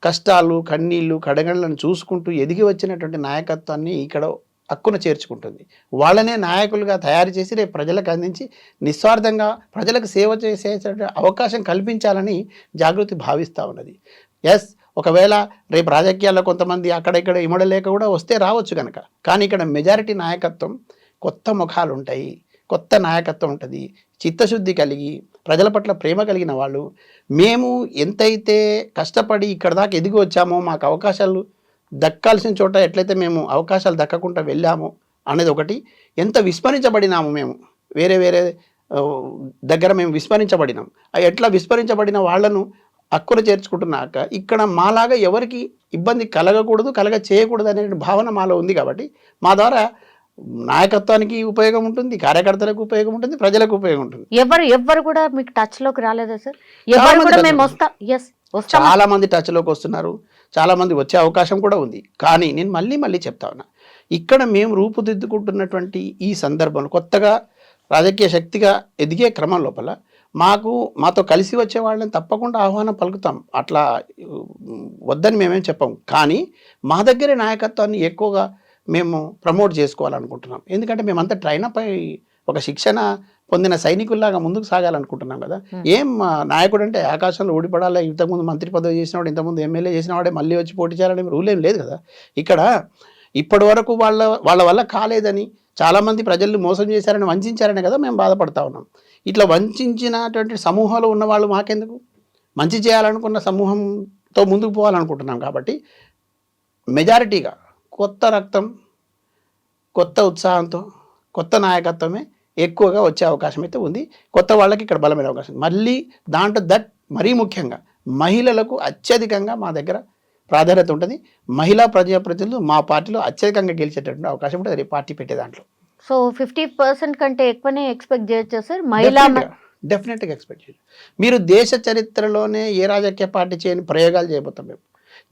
కష్టాలు, కన్నీళ్లు, కడగండ్లను చూసుకుంటూ ఎదిగి వచ్చినటువంటి నాయకత్వాన్ని ఇక్కడ హక్కున చేర్చుకుంటుంది. వాళ్ళనే నాయకులుగా తయారు చేసి రేపు ప్రజలకు అందించి నిస్వార్థంగా ప్రజలకు సేవ చేసే అవకాశం కల్పించాలని జాగృతి భావిస్తూ ఉన్నది. ఒకవేళ రేపు రాజకీయాల్లో కొంతమంది అక్కడ ఇక్కడ ఇమడలేక కూడా వస్తే రావచ్చు కనుక, కానీ ఇక్కడ మెజారిటీ నాయకత్వం కొత్త ముఖాలు ఉంటాయి, కొత్త నాయకత్వం ఉంటుంది, చిత్తశుద్ధి కలిగి ప్రజల పట్ల ప్రేమ కలిగిన వాళ్ళు. మేము ఎంతైతే కష్టపడి ఇక్కడ దాకా ఎదిగి వచ్చామో, మాకు అవకాశాలు దక్కాల్సిన చోట ఎట్లయితే మేము అవకాశాలు దక్కకుండా వెళ్ళామో అనేది ఒకటి, ఎంత విస్మరించబడినాము మేము, వేరే దగ్గర మేము విస్మరించబడినాం. ఎట్లా విస్మరించబడిన వాళ్లను హక్కున చేర్చుకుంటున్నాక ఇక్కడ మాలాగా ఎవరికి ఇబ్బంది కలగకూడదు, చేయకూడదు అనే భావన మాలో ఉంది. కాబట్టి మా ద్వారా నాయకత్వానికి ఉపయోగం ఉంటుంది, కార్యకర్తలకు ఉపయోగం ఉంటుంది, ప్రజలకు ఉపయోగం ఉంటుంది. ఎవరు కూడా మీకు టచ్ లోకి రాలేదా సార్? చాలా మంది టచ్ లోకి వస్తున్నారు, చాలా మంది వచ్చే అవకాశం కూడా ఉంది. కానీ నేను మళ్ళీ చెప్తా ఉన్నా, ఇక్కడ మేము రూపుదిద్దుకుంటున్నటువంటి ఈ సందర్భంలో కొత్తగా రాజకీయ శక్తిగా ఎదిగే క్రమం లోపల మాతో కలిసి వచ్చే వాళ్ళని తప్పకుండా ఆహ్వానం పలుకుతాం, అట్లా వద్దని మేమేం చెప్పాం. కానీ మా దగ్గరే నాయకత్వాన్ని ఎక్కువగా మేము ప్రమోట్ చేసుకోవాలనుకుంటున్నాం. ఎందుకంటే మేమంతా ట్రైనప్ అయి ఒక శిక్షణ పొందిన సైనికుల్లాగా ముందుకు సాగాలనుకుంటున్నాం కదా. ఏం నాయకుడు అంటే ఆకాశంలో ఊడిపడాలి, ఇంతకుముందు మంత్రి పదవి చేసినవాడు, ఇంతకుముందు ఎమ్మెల్యే చేసినవాడే మళ్ళీ వచ్చి పోటీ చేయాలని రూల్ ఏం లేదు కదా. ఇక్కడ ఇప్పటి వరకు వాళ్ళ వల్ల కాలేదని, చాలామంది ప్రజల్ని మోసం చేశారని, వంచారని కదా మేము బాధపడతా ఉన్నాం. ఇట్లా వంచినటువంటి సమూహంలో ఉన్న వాళ్ళు మాకెందుకు, మంచి చేయాలనుకున్న సమూహంతో ముందుకు పోవాలనుకుంటున్నాం. కాబట్టి మెజారిటీగా కొత్త రక్తం, కొత్త ఉత్సాహంతో, కొత్త నాయకత్వమే ఎక్కువగా వచ్చే అవకాశం అయితే ఉంది. కొత్త వాళ్ళకి ఇక్కడ బలమైన అవకాశం. మళ్ళీ దాంట్లో మరీ ముఖ్యంగా మహిళలకు అత్యధికంగా మా దగ్గర ప్రాధాన్యత ఉంటుంది. మహిళా ప్రజాప్రతినిధులు మా పార్టీలో అత్యధికంగా గెలిచేటటువంటి అవకాశం ఉంటుంది పార్టీ పెట్టే దాంట్లో. సో 50% కంటే ఎక్కువనే ఎక్స్పెక్ట్ చేయొచ్చా సార్? మహిళా డెఫినెట్గా ఎక్స్పెక్ట్ చేయొచ్చు. మీరు దేశ చరిత్రలోనే ఏ రాజకీయ పార్టీ చేయని ప్రయోగాలు చేయబోతాం మేము.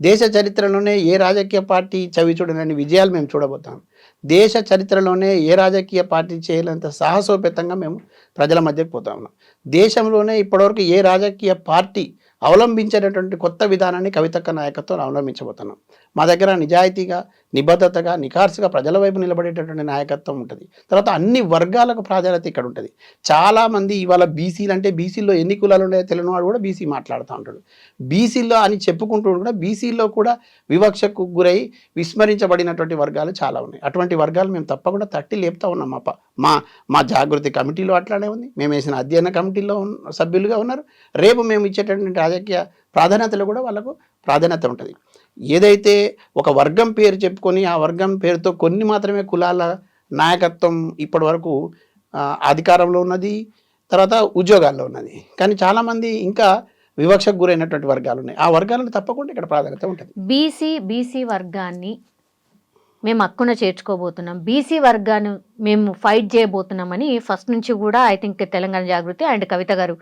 దేశ చరిత్రలోనే ఏ రాజకీయ పార్టీ చవి చూడని విజయాలు మేము చూడబోతాం. దేశ చరిత్రలోనే ఏ రాజకీయ పార్టీ చేయలేంత సాహసోపేతంగా మేము ప్రజల మధ్యకు పోతా ఉన్నాం. దేశంలోనే ఇప్పటివరకు ఏ రాజకీయ పార్టీ అవలంబించేటటువంటి కొత్త విధానాన్ని కవితక్క నాయకత్వం అవలంబించబోతున్నాం. మా దగ్గర నిజాయితీగా, నిబద్ధతగా, నిఖార్సుగా ప్రజల వైపు నిలబడేటటువంటి నాయకత్వం ఉంటుంది. తర్వాత అన్ని వర్గాలకు ప్రాధాన్యత ఇక్కడ ఉంటుంది. చాలామంది ఇవాళ బీసీలు అంటే బీసీల్లో ఎన్ని కులాలు ఉన్నాయో తెలియని వాడు కూడా బీసీ మాట్లాడుతూ ఉంటాడు. బీసీల్లో అని చెప్పుకుంటూ కూడా బీసీల్లో కూడా వివక్షకు గురై విస్మరించబడినటువంటి వర్గాలు చాలా ఉన్నాయి. అటువంటి వర్గాలు మేము తప్పకుండా తట్టి లేపుతా ఉన్నాం. మా జాగృతి కమిటీలో అట్లానే ఉంది, మేము వేసిన అధ్యయన కమిటీలో సభ్యులుగా ఉన్నారు. రేపు మేము ఇచ్చేటటువంటి రాజకీయ ప్రాధాన్యతలు కూడా వాళ్ళకు ప్రాధాన్యత ఉంటుంది. ఏదైతే ఒక వర్గం పేరు చెప్పుకొని ఆ వర్గం పేరుతో కొన్ని మాత్రమే కులాల నాయకత్వం ఇప్పటి వరకు అధికారంలో ఉన్నది, తర్వాత ఉద్యోగాల్లో ఉన్నది. కానీ చాలామంది ఇంకా వివక్షకు గురైనటువంటి వర్గాలు ఉన్నాయి. ఆ వర్గాలను తప్పకుండా ఇక్కడ ప్రాధాన్యత ఉంటుంది. బీసీ వర్గాన్ని మేము హక్కున చేర్చుకోబోతున్నాం, బీసీ వర్గాన్ని మేము ఫైట్ చేయబోతున్నామని ఫస్ట్ నుంచి కూడా I think Telangana Jagruthi and Kavitha గారు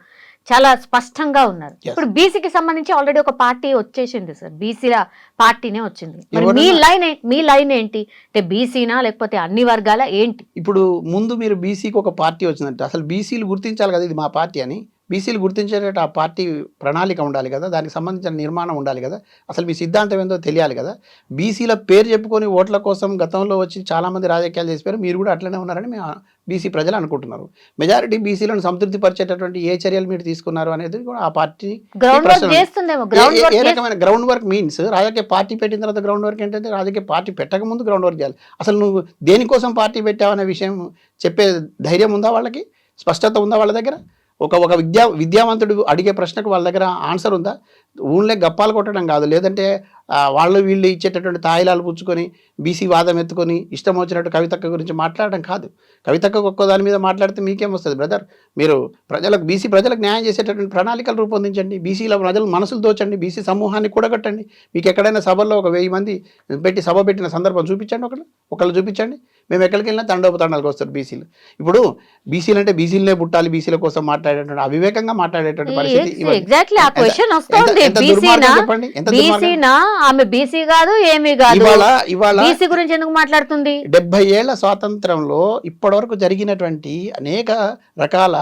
చాలా స్పష్టంగా ఉన్నారు. ఇప్పుడు బీసీకి సంబంధించి ఆల్రెడీ ఒక పార్టీ వచ్చేసింది సార్, బీసీల పార్టీనే వచ్చింది. మీ లైన్ ఏంటి అంటే బీసీనా లేకపోతే అన్ని వర్గాల ఏంటి? ఇప్పుడు ముందు మీరు బీసీకి ఒక పార్టీ వచ్చిందంటే అసలు బీసీలు గుర్తించాలి కదా ఇది మా పార్టీ అని. బీసీలు గుర్తించేటట్టు ఆ పార్టీ ప్రణాళిక ఉండాలి కదా, దానికి సంబంధించిన నిర్మాణం ఉండాలి కదా, అసలు మీ సిద్ధాంతం ఏందో తెలియాలి కదా. బీసీల పేరు చెప్పుకొని ఓట్ల కోసం గతంలో వచ్చి చాలామంది రాజకీయాలు చేసిపోయారు. మీరు కూడా అట్లనే ఉన్నారని మేము బీసీ ప్రజలు అనుకుంటున్నారు. మెజారిటీ బీసీలను సంతృప్తి పరిచేటటువంటి ఏ చర్యలు మీరు తీసుకున్నారు అనేది కూడా ఆ పార్టీ ఏ రకమైన గ్రౌండ్ వర్క్ మీన్స్. రాజకీయ పార్టీ పెట్టిన తర్వాత గ్రౌండ్ వర్క్ ఏంటంటే రాజకీయ పార్టీ పెట్టక ముందు గ్రౌండ్ వర్క్ చేయాలి. అసలు నువ్వు దేనికోసం పార్టీ పెట్టావు అనే విషయం చెప్పే ధైర్యం ఉందా వాళ్ళకి, స్పష్టత ఉందా వాళ్ళ దగ్గర? ఒక విద్యావంతుడు అడిగే ప్రశ్నకు వాళ్ళ దగ్గర ఆన్సర్ ఉందా? ఊళ్ళో గప్పాలు కొట్టడం కాదు, లేదంటే వీళ్ళు ఇచ్చేటటువంటి తాయిలాలు పుచ్చుకొని బీసీ వాదం ఎత్తుకొని ఇష్టం వచ్చినట్టు కవితక్క గురించి మాట్లాడడం కాదు. కవితక్క ఒక్కో దాని మీద మాట్లాడితే మీకేం వస్తుంది బ్రదర్? మీరు బీసీ ప్రజలకు న్యాయం చేసేటటువంటి ప్రణాళికలు రూపొందించండి, బీసీల ప్రజలు మనసులు దోచండి, బీసీ సమూహాన్ని కూడగట్టండి. మీకు ఎక్కడైనా సభల్లో ఒక 1000 మంది పెట్టి సభ పెట్టిన సందర్భం చూపించండి, ఒకళ్ళు చూపించండి. మేము ఎక్కడికి వెళ్ళినా తండోపతండాలకు వస్తారు బీసీలు. ఇప్పుడు బీసీలు అంటే బీసీలనే పుట్టాలి, బీసీల కోసం మాట్లాడేటువంటి అవివేకంగా మాట్లాడేటువంటి పరిస్థితి చెప్పండి. ఎంత ఆమె బీసీ కాదు, ఏమీ కాదు. ఇవాళ బీసీ గురించి ఎందుకు మాట్లాడుతుంది? 70 ఏళ్ల స్వాతంత్రంలో ఇప్పటివరకు జరిగినటువంటి అనేక రకాల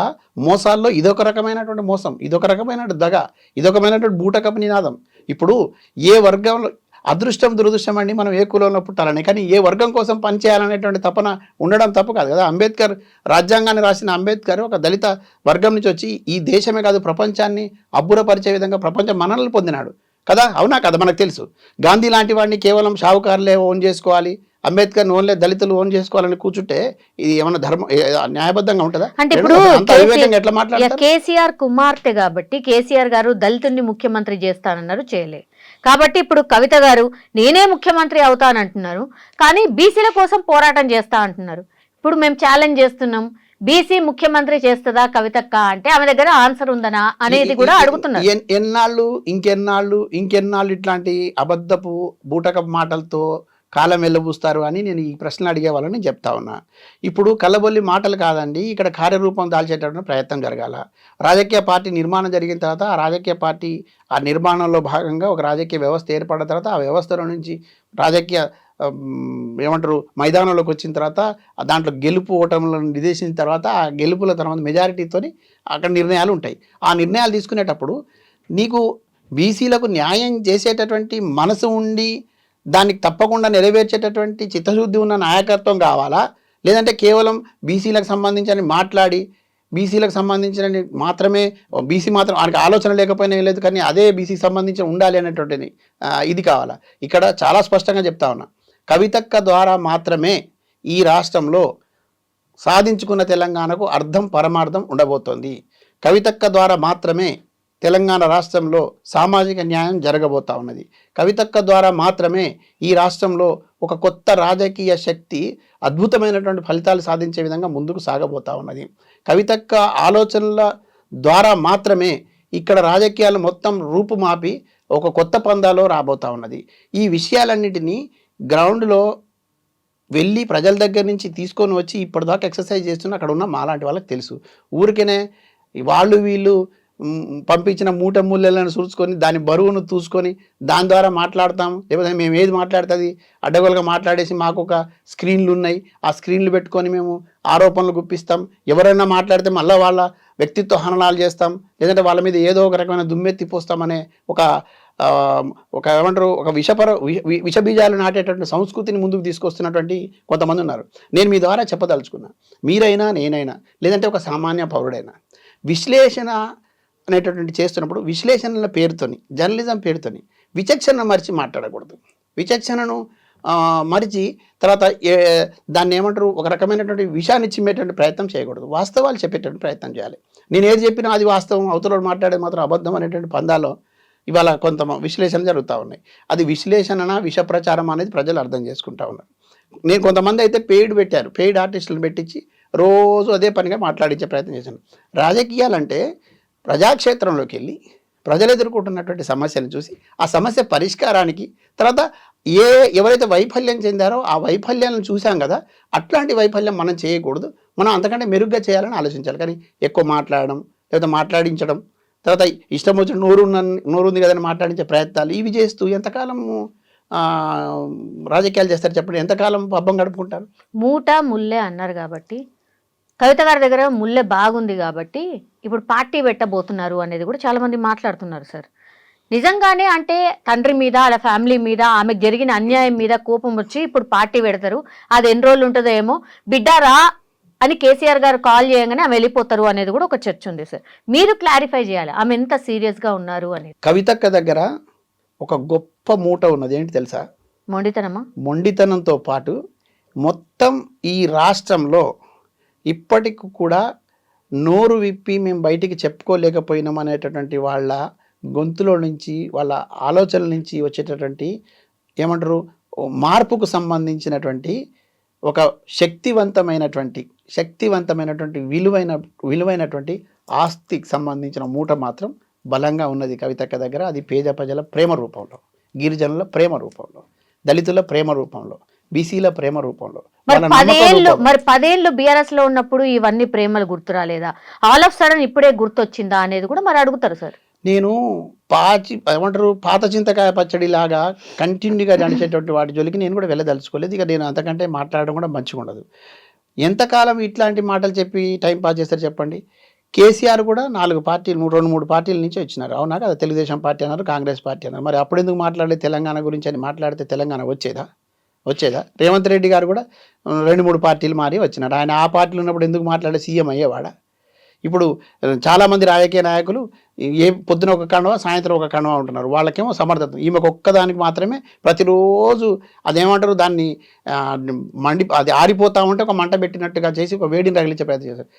మోసాల్లో ఇదొక రకమైనటువంటి మోసం, ఇదొక రకమైన దగ, ఇదొకమైనటువంటి బూటకపు నినాదం. ఇప్పుడు ఏ వర్గంలో అదృష్టం దురదృష్టం అండి, మనం ఏ కులంలో పుట్టాలని, కానీ ఏ వర్గం కోసం పనిచేయాలనేటువంటి తపన ఉండడం తప్పు కాదు కదా. అంబేద్కర్ రాజ్యాంగాన్ని రాసిన అంబేద్కర్ ఒక దళిత వర్గం నుంచి వచ్చి ఈ దేశమే కాదు ప్రపంచాన్ని అబ్బురపరిచే విధంగా ప్రపంచ మన్ననలు పొందినాడు కదా, అవునా కదా? మనకు తెలుసు. గాంధీ లాంటి వాడిని కేవలం షావుకారులే ఓన్ చేసుకోవాలి, అంబేద్కర్ ఓన్లే దళితులు ఓన్ చేసుకోవాలని కూర్చుంటే ఇది ఏమన్నా న్యాయబద్ధంగా ఉంటుందా? అంటే ఇప్పుడు ఎట్లా మాట్లాడతారు? కేసీఆర్ కుమార్తె కాబట్టి కేసీఆర్ గారు దళితుల్ని ముఖ్యమంత్రి చేస్తానన్నారు, చేయలే. కాబట్టి ఇప్పుడు కవిత గారు నేనే ముఖ్యమంత్రి అవుతానంటున్నారు, కానీ బీసీల కోసం పోరాటం చేస్తా అంటున్నారు. ఇప్పుడు మేము ఛాలెంజ్ చేస్తున్నాం, బీసీ ముఖ్యమంత్రి చేస్తుందా కవితక్క అంటే ఆమె దగ్గర ఆన్సర్ ఉందనా అనేది కూడా అడుగుతున్నారు. ఇంకెన్నాళ్ళు ఇట్లాంటి అబద్ధపు బూటకపు మాటలతో కాలం వెళ్ళబూస్తారు అని నేను ఈ ప్రశ్నలు అడిగే వాళ్ళని చెప్తా ఉన్నా. ఇప్పుడు కల్లబొల్లి మాటలు కాదండి, ఇక్కడ కార్యరూపం దాల్చేటటువంటి ప్రయత్నం జరగాల. రాజకీయ పార్టీ నిర్మాణం జరిగిన తర్వాత ఆ రాజకీయ పార్టీ ఆ నిర్మాణంలో భాగంగా ఒక రాజకీయ వ్యవస్థ ఏర్పడిన తర్వాత ఆ వ్యవస్థలో నుంచి రాజకీయ ఏమంటారు మైదానంలోకి వచ్చిన తర్వాత దాంట్లో గెలుపు ఓటములను నిర్దేశించిన తర్వాత ఆ గెలుపుల తర్వాత మెజారిటీతోని అక్కడ నిర్ణయాలు ఉంటాయి. ఆ నిర్ణయాలు తీసుకునేటప్పుడు నీకు బీసీలకు న్యాయం చేసేటటువంటి మనసు ఉండి దానికి తప్పకుండా నెరవేర్చేటటువంటి చిత్తశుద్ధి ఉన్న నాయకత్వం కావాలా, లేదంటే కేవలం బీసీలకు సంబంధించి మాట్లాడి బీసీలకు సంబంధించిన మాత్రమే బీసీ మాత్రం ఆయనకు ఆలోచన లేకపోయినా ఏం లేదు, కానీ అదే బీసీకి సంబంధించి ఉండాలి అనేటువంటిది ఇది కావాలా. ఇక్కడ చాలా స్పష్టంగా చెప్తా ఉన్నా, కవితక్క ద్వారా మాత్రమే ఈ రాష్ట్రంలో సాధించుకున్న తెలంగాణకు అర్థం పరమార్థం ఉండబోతోంది. కవితక్క ద్వారా మాత్రమే తెలంగాణ రాష్ట్రంలో సామాజిక న్యాయం జరగబోతా ఉన్నది. కవితక్క ద్వారా మాత్రమే ఈ రాష్ట్రంలో ఒక కొత్త రాజకీయ శక్తి అద్భుతమైనటువంటి ఫలితాలు సాధించే విధంగా ముందుకు సాగబోతా ఉన్నది. కవితక్క ఆలోచనల ద్వారా మాత్రమే ఇక్కడ రాజకీయాలు మొత్తం రూపుమాపి ఒక కొత్త పందాలో రాబోతా ఉన్నది. ఈ విషయాలన్నిటినీ గ్రౌండ్లో వెళ్ళి ప్రజల దగ్గర నుంచి తీసుకొని వచ్చి ఇప్పటిదాకా ఎక్సర్సైజ్ చేస్తున్న అక్కడ ఉన్న మాలాంటి వాళ్ళకి తెలుసు. ఊరికేనే వాళ్ళు వీళ్ళు పంపించిన మూట ముళ్ళలను చూసుకొని దాని బరువును చూసుకొని దాని ద్వారా మాట్లాడతాం, లేకపోతే మేము ఏది మాట్లాడుతుంది అడ్డగోలుగా మాట్లాడేసి మాకు ఒక స్క్రీన్లు ఉన్నాయి, ఆ స్క్రీన్లు పెట్టుకొని మేము ఆరోపణలు గుప్పిస్తాం. ఎవరైనా మాట్లాడితే మళ్ళీ వాళ్ళ వ్యక్తిత్వ హననాలు చేస్తాం, లేదంటే వాళ్ళ మీద ఏదో ఒక రకమైన దుమ్మెత్తి పోస్తామనే ఒక ఏమంటారు ఒక విషబీజాలు నాటేటటువంటి సంస్కృతిని ముందుకు తీసుకొస్తున్నటువంటి కొంతమంది ఉన్నారు. నేను మీ ద్వారా చెప్పదలుచుకున్నా, మీరైనా నేనైనా లేదంటే ఒక సామాన్య పౌరుడైనా విశ్లేషణ అనేటటువంటి చేస్తున్నప్పుడు విశ్లేషణల పేరుతోని జర్నలిజం పేరుతోని విచక్షణ మరిచి మాట్లాడకూడదు. విచక్షణను మరిచి తర్వాత దాన్ని ఏమంటారు ఒక రకమైనటువంటి విషయాన్ని చిమ్మేటువంటి ప్రయత్నం చేయకూడదు. వాస్తవాలు చెప్పేటువంటి ప్రయత్నం చేయాలి. నేను ఏది చెప్పినా అది వాస్తవం, అవతల మాట్లాడేది మాత్రం అబద్ధం అనేటువంటి పందాలో ఇవాళ కొంత విశ్లేషణ జరుగుతూ ఉన్నాయి. అది విశ్లేషణ విష ప్రచారం అనేది ప్రజలు అర్థం చేసుకుంటా ఉన్నారు. నేను కొంతమంది అయితే పెయిడ్ ఆర్టిస్టులను పెట్టించి రోజు అదే పనిగా మాట్లాడించే ప్రయత్నం చేశాను. రాజకీయాలంటే ప్రజాక్షేత్రంలోకి వెళ్ళి ప్రజలు ఎదుర్కొంటున్నటువంటి సమస్యను చూసి ఆ సమస్య పరిష్కారానికి తర్వాత ఎవరైతే వైఫల్యం చెందారో ఆ వైఫల్యాలను చూసాం కదా, అట్లాంటి వైఫల్యం మనం చేయకూడదు, మనం అంతకంటే మెరుగ్గా చేయాలని ఆలోచించాలి. కానీ ఎక్కువ మాట్లాడడం లేకపోతే మాట్లాడించడం తర్వాత ఇష్టం వచ్చిన నోరుంది కదని మాట్లాడించే ప్రయత్నాలు ఇవి చేస్తూ ఎంతకాలం రాజకీయాలు చేస్తారు చెప్పండి? ఎంతకాలం పబ్బం గడుపుకుంటారు? మూట ముల్లె అన్నారు కాబట్టి కవిత గారి దగ్గర ముల్లె బాగుంది కాబట్టి ఇప్పుడు పార్టీ పెట్టబోతున్నారు అనేది కూడా చాలా మంది మాట్లాడుతున్నారు సార్. నిజంగానే అంటే తండ్రి మీద అలా ఫ్యామిలీ మీద ఆమెకు జరిగిన అన్యాయం మీద కోపం వచ్చి ఇప్పుడు పార్టీ పెడతారు, అది ఎన్ని రోజులు ఉంటుందో ఏమో, బిడ్డారా అని కేసీఆర్ గారు కాల్ చేయగానే ఆమె వెళ్ళిపోతారు అనేది కూడా ఒక చర్చ ఉంది సార్. మీరు క్లారిఫై చేయాలి ఆమె ఎంత సీరియస్గా ఉన్నారు అనేది. కవితక్క దగ్గర ఒక గొప్ప మూట ఉన్నది, ఏంటి తెలుసా? మొండితనమా? మొండితనంతో పాటు మొత్తం ఈ రాష్ట్రంలో ఇప్పటికి కూడా నోరు విప్పి మేము బయటికి చెప్పుకోలేకపోయినాం అనేటటువంటి వాళ్ళ గొంతులో నుంచి వాళ్ళ ఆలోచనల నుంచి వచ్చేటటువంటి ఏమంటారు మార్పుకు సంబంధించినటువంటి ఒక శక్తివంతమైనటువంటి విలువైనటువంటి ఆస్తికి సంబంధించిన మూట మాత్రం బలంగా ఉన్నది కవితక్క దగ్గర. అది పేద ప్రజల ప్రేమ రూపంలో, గిరిజనుల ప్రేమ రూపంలో, దళితుల ప్రేమ రూపంలో, బీసీల ప్రేమ రూపంలో. మరి 10 ఏళ్ళు బీఆర్ఎస్ లో ఉన్నప్పుడు ఇవన్నీ ప్రేమలు గుర్తు రాలేదా? ఆల్ ఆఫ్ సడన్ ఇప్పుడే గుర్తొచ్చిందా అనేది కూడా మరి అడుగుతారు సార్. నేను పాత చింతకాయ పచ్చడి లాగా కంటిన్యూగా నడిచేటువంటి వాటి జోలికి నేను కూడా వెళ్ళదలుచుకోలేదు. ఇక నేను అంతకంటే మాట్లాడడం కూడా మంచిగా ఉండదు. ఎంతకాలం ఇట్లాంటి మాటలు చెప్పి టైం పాస్ చేస్తారు చెప్పండి? కేసీఆర్ కూడా 2 3 పార్టీల నుంచి వచ్చినారు, అవునా కదా? తెలుగుదేశం పార్టీ అన్నారు, కాంగ్రెస్ పార్టీ అన్నారు. మరి అప్పుడు ఎందుకు మాట్లాడలేదు తెలంగాణ గురించి అని? మాట్లాడితే తెలంగాణ వచ్చేదా? రేవంత్ రెడ్డి గారు కూడా 2 3 పార్టీలు మారి వచ్చినారు. ఆయన ఆ పార్టీలు ఉన్నప్పుడు ఎందుకు మాట్లాడే సీఎం అయ్యేవాడా? ఇప్పుడు చాలామంది రాజకీయ నాయకులు పొద్దున ఒక కణవ సాయంత్రం ఒక కణవ ఉంటున్నారు. వాళ్ళకేమో సమర్థత, ఈమెకు ఒక్కదానికి మాత్రమే ప్రతిరోజు అదేమంటారు దాన్ని అది ఆరిపోతూ ఉంటే ఒక మంట పెట్టినట్టుగా చేసి ఒక వేడిని రగిలించే ప్రయత్నం చేశారు.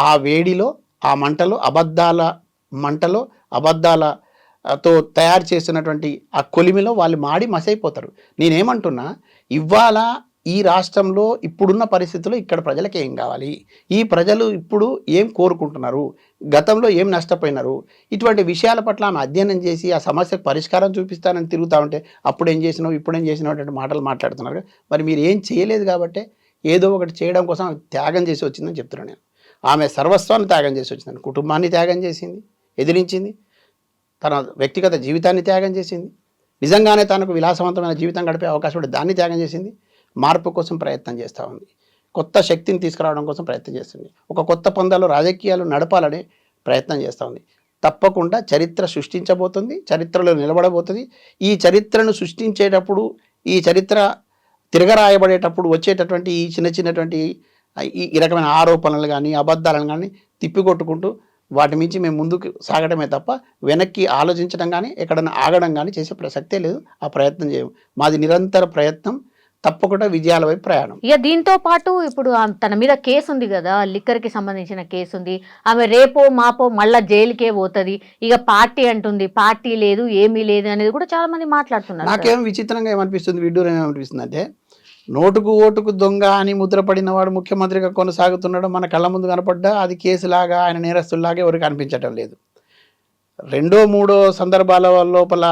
ఆ వేడిలో ఆ మంటలో అబద్ధాలతో తయారు చేస్తున్నటువంటి ఆ కొలిమిలో వాళ్ళు మాడి మసైపోతారు. నేనేమంటున్నా, ఇవాళ ఈ రాష్ట్రంలో ఇప్పుడున్న పరిస్థితుల్లో ఇక్కడ ప్రజలకు ఏం కావాలి, ఈ ప్రజలు ఇప్పుడు ఏం కోరుకుంటున్నారు, గతంలో ఏం నష్టపోయినారు, ఇటువంటి విషయాల పట్ల ఆమె అధ్యయనం చేసి ఆ సమస్యకు పరిష్కారం చూపిస్తానని తిరుగుతూ ఉంటే అప్పుడు ఏం చేసినావు ఇప్పుడు ఏం చేసినావు అంటే మాటలు మాట్లాడుతున్నారు. మరి మీరు ఏం చేయలేదు కాబట్టి ఏదో ఒకటి చేయడం కోసం ఆమె త్యాగం చేసి వచ్చిందని చెప్తున్నాను నేను. ఆమె సర్వస్వాన్ని త్యాగం చేసి వచ్చిందని, కుటుంబాన్ని త్యాగం చేసింది, ఎదిరించింది, తన వ్యక్తిగత జీవితాన్ని త్యాగం చేసింది, నిజంగానే తనకు విలాసవంతమైన జీవితం గడిపే అవకాశం ఉంటే దాన్ని త్యాగం చేసింది. మార్పు కోసం ప్రయత్నం చేస్తూ ఉంది. కొత్త శక్తిని తీసుకురావడం కోసం ప్రయత్నం చేస్తుంది. ఒక కొత్త పందాలో రాజకీయాలు నడపాలనే ప్రయత్నం చేస్తూ ఉంది. తప్పకుండా చరిత్ర సృష్టించబోతుంది, చరిత్రలో నిలబడబోతుంది. ఈ చరిత్రను సృష్టించేటప్పుడు, ఈ చరిత్ర తిరగరాయబడేటప్పుడు వచ్చేటటువంటి ఈ చిన్నటువంటి ఈ రకమైన ఆరోపణలు కానీ అబద్ధాలను కానీ తిప్పికొట్టుకుంటూ వాటి మించి మేము ముందుకు సాగడమే తప్ప వెనక్కి ఆలోచించడం కానీ ఎక్కడైనా ఆగడం కానీ చేసే ప్రసక్తే లేదు. ఆ ప్రయత్నం చేయము. మాది నిరంతర ప్రయత్నం, తప్పకుండా విజయాల వైపు ప్రయాణం. ఇక దీంతో పాటు ఇప్పుడు తన మీద కేసు ఉంది కదా, లిక్కర్కి సంబంధించిన కేసు ఉంది. ఆమె రేపో మాపో మళ్ళా జైలుకే పోతుంది. ఇక పార్టీ అంటుంది, పార్టీ లేదు ఏమీ లేదు అనేది కూడా చాలా మంది మాట్లాడుతున్నారు. నాకేం విచిత్రంగా ఏమనిపిస్తుంది, విడ్డూరం ఏమనిపిస్తుంది అంటే, నోటుకు ఓటుకు దొంగ అని ముద్రపడిన వాడు ముఖ్యమంత్రిగా కొనసాగుతున్నాడు. మన కళ్ళ ముందు కనపడ్డా అది కేసులాగా, ఆయన నేరస్తులాగా ఎవరికి అనిపించటం లేదు. రెండో మూడో సందర్భాల లోపల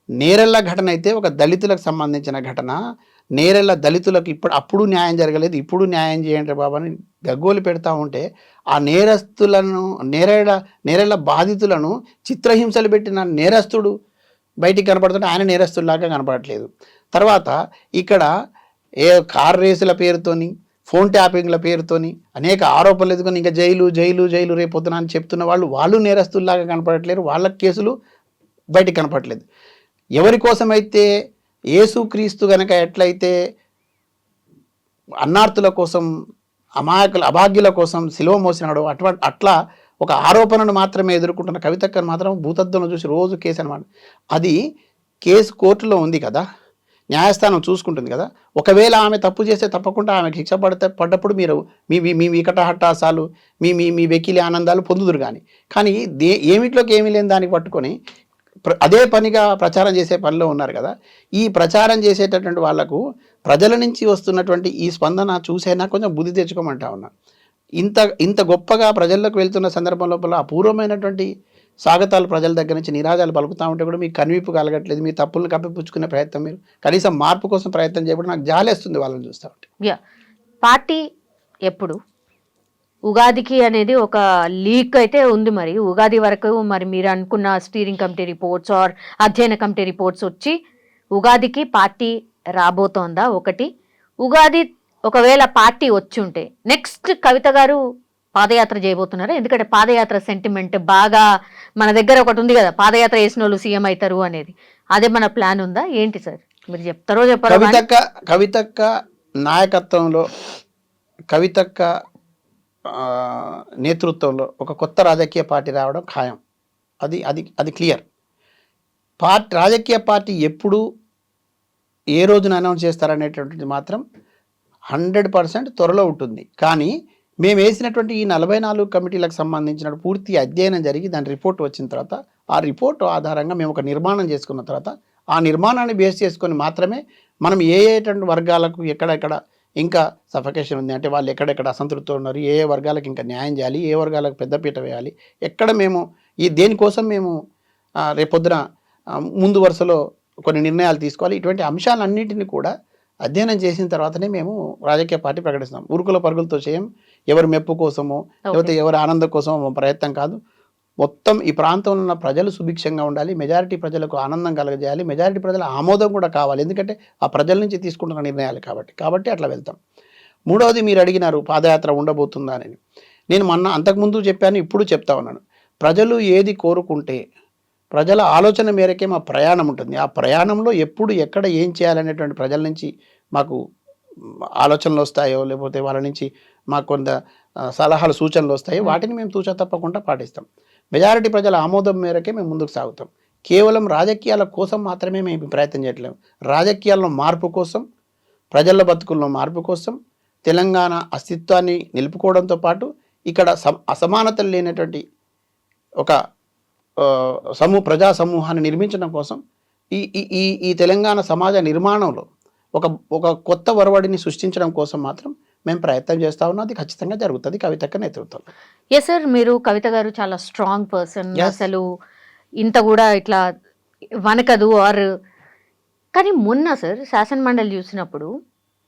నేరెళ్ళ ఘటన అయితే ఒక దళితులకు సంబంధించిన ఘటన. నేరెళ్ళ దళితులకు అప్పుడు న్యాయం జరగలేదు, ఇప్పుడు న్యాయం చేయండి బాబు అని గగ్గోలు పెడతా ఉంటే, ఆ నేరస్తులను నేరెళ్ళ బాధితులను చిత్రహింసలు పెట్టిన నేరస్తుడు బయటికి కనపడుతుంటే ఆయన నేరస్తుల్లాగా కనపడట్లేదు. తర్వాత ఇక్కడ కార్ రేసుల పేరుతోని, ఫోన్ ట్యాపింగ్ల పేరుతోని అనేక ఆరోపణలు ఎదుర్కొని ఇంకా జైలు జైలు జైలు రేపొద్దున అని చెప్తున్న వాళ్ళు నేరస్తుల్లాగా కనపడట్లేరు. వాళ్ళ కేసులు బయటికి కనపడట్లేదు. ఎవరి కోసమైతే యేసుక్రీస్తు గనక ఎట్లయితే అన్నార్తుల కోసం, అభాగ్యుల కోసం సిలువ మోసినాడు, అట్లా ఒక ఆరోపణను మాత్రమే ఎదుర్కొంటున్న కవితక్కను మాత్రం భూతద్దంలో చూసి రోజు కేసు అనమాట. అది కేసు కోర్టులో ఉంది కదా, న్యాయస్థానం చూసుకుంటుంది కదా. ఒకవేళ ఆమె తప్పు చేస్తే తప్పకుండా ఆమెకు శిక్ష పడ్డప్పుడు మీరు మీ వికటహట్టాసాలు, మీ వెకిలి ఆనందాలు పొందుదురు. కానీ ఏమిట్లోకి ఏమీ లేని దానికి పట్టుకొని అదే పనిగా ప్రచారం చేసే పనిలో ఉన్నారు కదా. ఈ ప్రచారం చేసేటటువంటి వాళ్లకు ప్రజల నుంచి వస్తున్నటువంటి ఈ స్పందన చూసైనా కొంచెం బుద్ధి తెచ్చుకోమంటా ఉన్నా. ఇంత గొప్పగా ప్రజల్లోకి వెళ్తున్న సందర్భం లోపల అపూర్వమైనటువంటి స్వాగతాలు ప్రజల దగ్గర నుంచి నిరాజాలు పలుకుతూ ఉంటే కూడా మీకు కనువిప్పు కలగట్లేదు. మీ తప్పులను కప్పిపుచ్చుకునే ప్రయత్నం, మీరు కనీసం మార్పు కోసం ప్రయత్నం చేయడం నాకు జాలేస్తుంది వాళ్ళని చూస్తూ ఉంటే. పార్టీ ఎప్పుడు ఉగాదికి అనేది ఒక లీక్ అయితే ఉంది. మరి ఉగాది వరకు మరి మీరు అనుకున్న స్టీరింగ్ కమిటీ రిపోర్ట్స్ ఆర్ అధ్యయన కమిటీ రిపోర్ట్స్ వచ్చి ఉగాదికి పార్టీ రాబోతోందా? ఒకటి, ఉగాది ఒకవేళ పార్టీ వచ్చి ఉంటే నెక్స్ట్ కవిత గారు పాదయాత్ర చేయబోతున్నారు. ఎందుకంటే పాదయాత్ర సెంటిమెంట్ బాగా మన దగ్గర ఒకటి ఉంది కదా, పాదయాత్ర చేసిన వాళ్ళు సీఎం అవుతారు అనేది. అదే మన ప్లాన్ ఉందా ఏంటి సార్? మీరు చెప్తారో చెప్పారో. కవితక్క నాయకత్వంలో, కవితక్క నేతృత్వంలో ఒక కొత్త రాజకీయ పార్టీ రావడం ఖాయం. అది క్లియర్. రాజకీయ పార్టీ ఎప్పుడు ఏ రోజున అనౌన్స్ చేస్తారనేటువంటిది మాత్రం 100% త్వరలో ఉంటుంది. కానీ మేము వేసినటువంటి ఈ 44 కమిటీలకు సంబంధించిన పూర్తి అధ్యయనం జరిగి దాని రిపోర్ట్ వచ్చిన తర్వాత, ఆ రిపోర్ట్ ఆధారంగా మేము ఒక నిర్మాణం చేసుకున్న తర్వాత, ఆ నిర్మాణాన్ని బేస్ చేసుకొని మాత్రమే మనం ఏటువంటి వర్గాలకు ఎక్కడెక్కడ ఇంకా సఫకేషన్ ఉంది అంటే, వాళ్ళు ఎక్కడెక్కడ అసంతృప్తితో ఉన్నారు, ఏ వర్గాలకు ఇంకా న్యాయం చేయాలి, ఏ వర్గాలకు పెద్దపీట వేయాలి, ఎక్కడ మేము దేనికోసం మేము రేపొద్దున ముందు వరుసలో కొన్ని నిర్ణయాలు తీసుకోవాలి, ఇటువంటి అంశాలన్నింటినీ కూడా అధ్యయనం చేసిన తర్వాతనే మేము రాజకీయ పార్టీ ప్రకటిస్తాం. ఉరుకుల పరుగులతో చేయం. ఎవరి మెప్పు కోసమో లేకపోతే ఎవరి ఆనందం కోసమో ప్రయత్నం కాదు. మొత్తం ఈ ప్రాంతంలో ఉన్న ప్రజలు సుభిక్షంగా ఉండాలి, మెజారిటీ ప్రజలకు ఆనందం కలగజేయాలి, మెజారిటీ ప్రజల ఆమోదం కూడా కావాలి. ఎందుకంటే ఆ ప్రజల నుంచి తీసుకుంటున్న నిర్ణయాలు కాబట్టి అట్లా వెళ్తాం. మూడవది, మీరు అడిగినారు పాదయాత్ర ఉండబోతుందా అని. నేను అంతకుముందు చెప్పాను, ఇప్పుడు చెప్తా ఉన్నాను. ప్రజలు ఏది కోరుకుంటే, ప్రజల ఆలోచన మేరకే మా ప్రయాణం ఉంటుంది. ఆ ప్రయాణంలో ఎప్పుడు ఎక్కడ ఏం చేయాలనేటువంటి ప్రజల నుంచి మాకు ఆలోచనలు వస్తాయో, లేకపోతే వాళ్ళ నుంచి మాకు కొంత సలహాలు సూచనలు వస్తాయో, వాటిని మేము తూచా తప్పకుండా పాటిస్తాం. మెజారిటీ ప్రజల ఆమోదం మేరకే మేము ముందుకు సాగుతాం. కేవలం రాజకీయాల కోసం మాత్రమే మేము ప్రయత్నం చేయట్లేము. రాజకీయాల్లో మార్పు కోసం, ప్రజల బతుకుల్లో మార్పు కోసం, తెలంగాణ అస్తిత్వాన్ని నిలుపుకోవడంతో పాటు ఇక్కడ అసమానతలు లేనటువంటి ఒక ప్రజా సమూహాన్ని నిర్మించడం కోసం, ఈ తెలంగాణ సమాజ నిర్మాణంలో ఒక కొత్త వరవడిని సృష్టించడం కోసం మాత్రం మేము ప్రయత్నం చేస్తా ఉన్నాం. అది ఖచ్చితంగా జరుగుతుంది కవితక్క నేతృత్వంలో. ఎస్ సార్, మీరు కవిత గారు చాలా స్ట్రాంగ్ పర్సన్. అసలు ఇంత కూడా ఇట్లా వనకదు కానీ మొన్న సార్ శాసన మండలి చూసినప్పుడు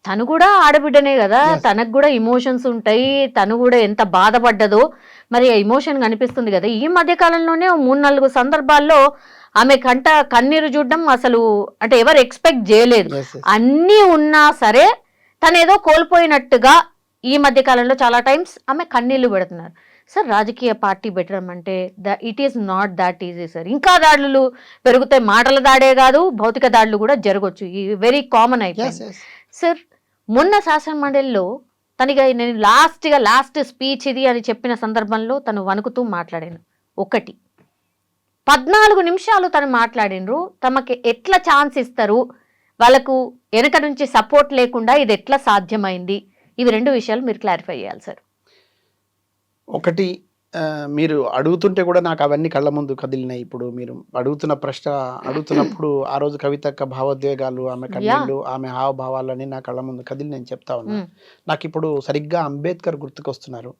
తను కూడా ఆడబిడ్డనే కదా, తనకు కూడా ఇమోషన్స్ ఉంటాయి, తను కూడా ఎంత బాధపడ్డదో మరి ఆ ఇమోషన్ కనిపిస్తుంది కదా. ఈ మధ్య కాలంలోనే 3-4 సందర్భాల్లో ఆమె కంట కన్నీరు చూడడం అసలు అంటే ఎవరు ఎక్స్పెక్ట్ చేయలేదు. Yes, yes. అన్నీ ఉన్నా సరే తను ఏదో కోల్పోయినట్టుగా ఈ మధ్య కాలంలో చాలా టైమ్స్ ఆమె కన్నీళ్లు పెడుతున్నారు. సార్ రాజకీయ పార్టీ పెట్టడం అంటే it is not that easy sir. ఇంకా దాడులు పెరుగుతాయి, మాటల దాడే కాదు భౌతిక దాడులు కూడా జరగవచ్చు, ఈ వెరీ కామన్ Yes, అయిపోయింది. yes. సార్ మొన్న శాసన మండలిలో తనగా నేను లాస్ట్ స్పీచ్ ఇది అని చెప్పిన సందర్భంలో తను వణుకుతూ మాట్లాడాను. 14 నిమిషాలు తను మాట్లాడినరు. తమకి ఎట్లా ఛాన్స్ ఇస్తారు, వాళ్ళకు వెనక నుంచి సపోర్ట్ లేకుండా ఇది ఎట్లా సాధ్యమైంది, ఇవి 2 విషయాలు మీరు క్లారిఫై చేయాలి సార్. ఒకటి మీరు అడుగుతుంటే కూడా నాకు అవన్నీ కళ్ళ ముందు కదిలినాయి. ఇప్పుడు మీరు అడుగుతున్న ప్రశ్న అడుగుతున్నప్పుడు ఆ రోజు కవితక్క భావోద్వేగాలు, ఆమె కన్నీళ్ళు, ఆమె హావభావాలని నా కళ్ళ ముందు కదిలి నేను చెప్తా ఉన్నా. నాకు ఇప్పుడు సరిగ్గా అంబేద్కర్ గుర్తుకొస్తున్నారు.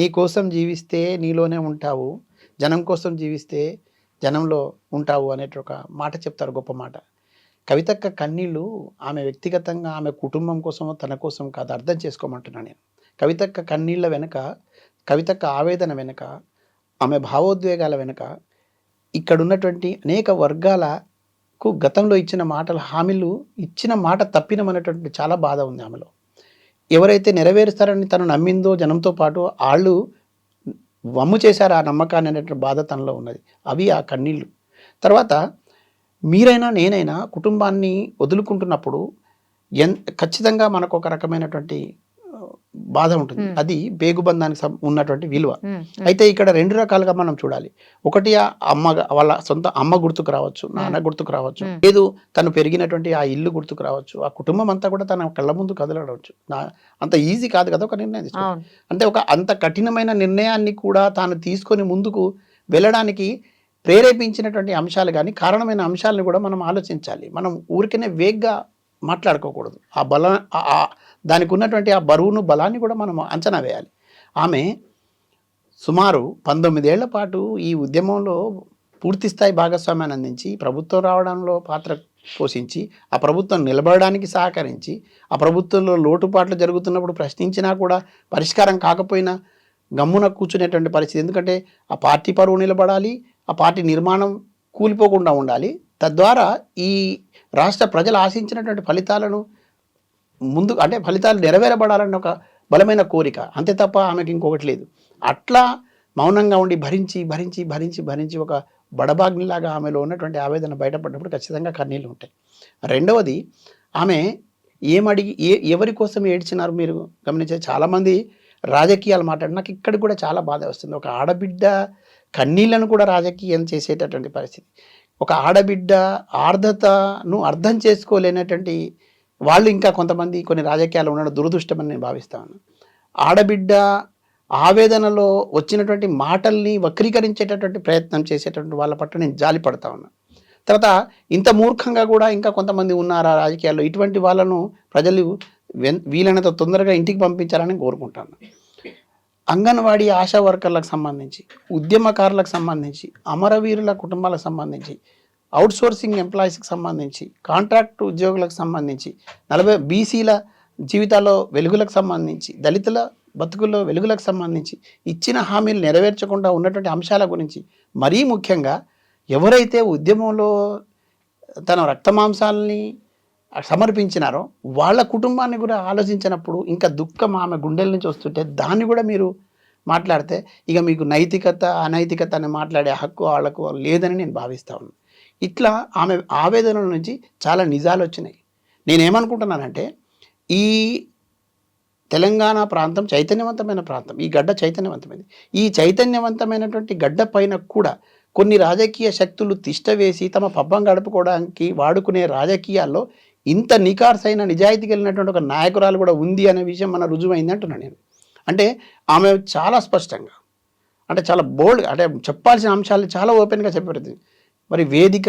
నీ కోసం జీవిస్తే నీలోనే ఉంటావు, జనం కోసం జీవిస్తే జనంలో ఉంటావు అనే ఒక మాట చెప్తారు, గొప్ప మాట. కవితక్క కన్నీళ్ళు ఆమె వ్యక్తిగతంగా ఆమె కుటుంబం కోసమో తన కోసం కాదు, అర్థం చేసుకోమంటున్నాను నేను. కవితక్క కన్నీళ్ళ వెనుక, కవితక్క ఆవేదన వెనుక, ఆమె భావోద్వేగాల వెనుక ఇక్కడ ఉన్నటువంటి అనేక వర్గాలకు గతంలో ఇచ్చిన మాటల హామీలు ఇచ్చిన మాట తప్పినమనేటువంటి చాలా బాధ ఉంది ఆమెలో. ఎవరైతే నెరవేరుస్తారని తను నమ్మిందో జనంతో పాటు వాళ్ళు వమ్ము చేశారు ఆ నమ్మకాన్ని అనేటువంటి బాధ తనలో ఉన్నది. అవి ఆ కన్నీళ్ళు. తర్వాత మీరైనా నేనైనా కుటుంబాన్ని వదులుకుంటున్నప్పుడు ఖచ్చితంగా మనకు ఒక రకమైనటువంటి బాధ ఉంటుంది. అది పేగుబంధానికి ఉన్నటువంటి విలువ. అయితే ఇక్కడ 2 రకాలుగా మనం చూడాలి. ఒకటి ఆ అమ్మ, వాళ్ళ సొంత అమ్మ గుర్తుకు రావచ్చు, నాన్న గుర్తుకు రావచ్చు, లేదు తను పెరిగినటువంటి ఆ ఇల్లు గుర్తుకు రావచ్చు, ఆ కుటుంబం అంతా కూడా తన కళ్ళ ముందు కదలవచ్చు. అంత ఈజీ కాదు కదా ఒక నిర్ణయం తీసుకోవడం. అంటే ఒక అంత కఠినమైన నిర్ణయాన్ని కూడా తాను తీసుకొని ముందుకు వెళ్ళడానికి ప్రేరేపించినటువంటి అంశాలు కానీ కారణమైన అంశాలను కూడా మనం ఆలోచించాలి. మనం ఊరికనే వేగ్గా మాట్లాడుకోకూడదు. ఆ దానికి ఉన్నటువంటి ఆ బరువును, బలాన్ని కూడా మనం అంచనా వేయాలి. ఆమె సుమారు 19 ఏళ్ల పాటు ఈ ఉద్యమంలో పూర్తి స్థాయి భాగస్వామ్యాన్ని అందించి, ప్రభుత్వం రావడంలో పాత్ర పోషించి, ఆ ప్రభుత్వం నిలబడడానికి సహకరించి, ఆ ప్రభుత్వంలో లోటుపాట్లు జరుగుతున్నప్పుడు ప్రశ్నించినా కూడా పరిష్కారం కాకపోయినా గమ్మున కూర్చునేటువంటి పరిస్థితి. ఎందుకంటే ఆ పార్టీ పరువు నిలబడాలి, ఆ పార్టీ నిర్మాణం కూలిపోకుండా ఉండాలి. తద్వారా ఈ రాష్ట్ర ప్రజలు ఆశించినటువంటి ఫలితాలను ఫలితాలు నెరవేరబడాలన్న ఒక బలమైన కోరిక, అంతే తప్ప ఆమెకి ఇంకొకటి లేదు. అట్లా మౌనంగా ఉండి భరించి భరించి భరించి భరించి ఒక బడబాగ్నిలాగా ఆమెలో ఉన్నటువంటి ఆవేదన బయటపడినప్పుడు ఖచ్చితంగా కన్నీళ్ళు ఉంటాయి. రెండవది, ఆమె ఎవరి కోసం ఏడ్చినారు మీరు గమనించే. చాలామంది రాజకీయాలు మాట్లాడి నాకు ఇక్కడ కూడా చాలా బాధ వస్తుంది. ఒక ఆడబిడ్డ కన్నీళ్లను కూడా రాజకీయం చేసేటటువంటి పరిస్థితి. ఒక ఆడబిడ్డ ఆర్ద్రతను అర్థం చేసుకోలేనటువంటి వాళ్ళు ఇంకా కొంతమంది కొన్ని రాజకీయాలు ఉండడం దురదృష్టమని నేను భావిస్తాను. ఆడబిడ్డ ఆవేదనలో వచ్చినటువంటి మాటల్ని వక్రీకరించేటటువంటి ప్రయత్నం చేసేటటువంటి వాళ్ళ పట్ల నేను జాలి పడతా ఉన్నా. తర్వాత ఇంత మూర్ఖంగా కూడా ఇంకా కొంతమంది ఉన్నారు ఆ రాజకీయాల్లో. ఇటువంటి వాళ్ళను ప్రజలు వీలైనంత తొందరగా ఇంటికి పంపించాలని కోరుకుంటాను. అంగన్వాడీ ఆశా వర్కర్లకు సంబంధించి, ఉద్యమకారులకు సంబంధించి, అమరవీరుల కుటుంబాలకు సంబంధించి, అవుట్సోర్సింగ్ ఎంప్లాయీస్కి సంబంధించి, కాంట్రాక్ట్ ఉద్యోగులకు సంబంధించి, 40 బీసీల జీవితాల్లో వెలుగులకు సంబంధించి, దళితుల బతుకుల్లో వెలుగులకు సంబంధించి ఇచ్చిన హామీలు నెరవేర్చకుండా ఉన్నటువంటి అంశాల గురించి, మరీ ముఖ్యంగా ఎవరైతే ఉద్యమంలో తన రక్తమాంసాలని సమర్పించినారో వాళ్ళ కుటుంబాన్ని కూడా ఆలోచించినప్పుడు ఇంకా దుఃఖం ఆమె గుండెల నుంచి వస్తుంటే దాన్ని కూడా మీరు మాట్లాడితే ఇక మీకు నైతికత అనైతికత అని మాట్లాడే హక్కు వాళ్ళకు లేదని నేను భావిస్తా ఉన్నాను. ఇట్లా ఆమె ఆవేదన నుంచి చాలా నిజాలు వచ్చినాయి. నేనేమనుకుంటున్నానంటే ఈ తెలంగాణ ప్రాంతం చైతన్యవంతమైన ప్రాంతం, ఈ గడ్డ చైతన్యవంతమైనది. ఈ చైతన్యవంతమైనటువంటి గడ్డ పైన కూడా కొన్ని రాజకీయ శక్తులు తిష్టవేసి తమ పబ్బం గడుపుకోవడానికి వాడుకునే రాజకీయాల్లో ఇంత నికార్సైన నిజాయితీ కలిగినటువంటి ఒక నాయకురాలు కూడా ఉంది అనే విషయం మన రుజువైంది అంటున్నాను నేను. అంటే ఆమె చాలా స్పష్టంగా, అంటే చాలా బోల్డ్గా, అంటే చెప్పాల్సిన అంశాలు చాలా ఓపెన్గా చెప్పబడుతుంది. మరి వేదిక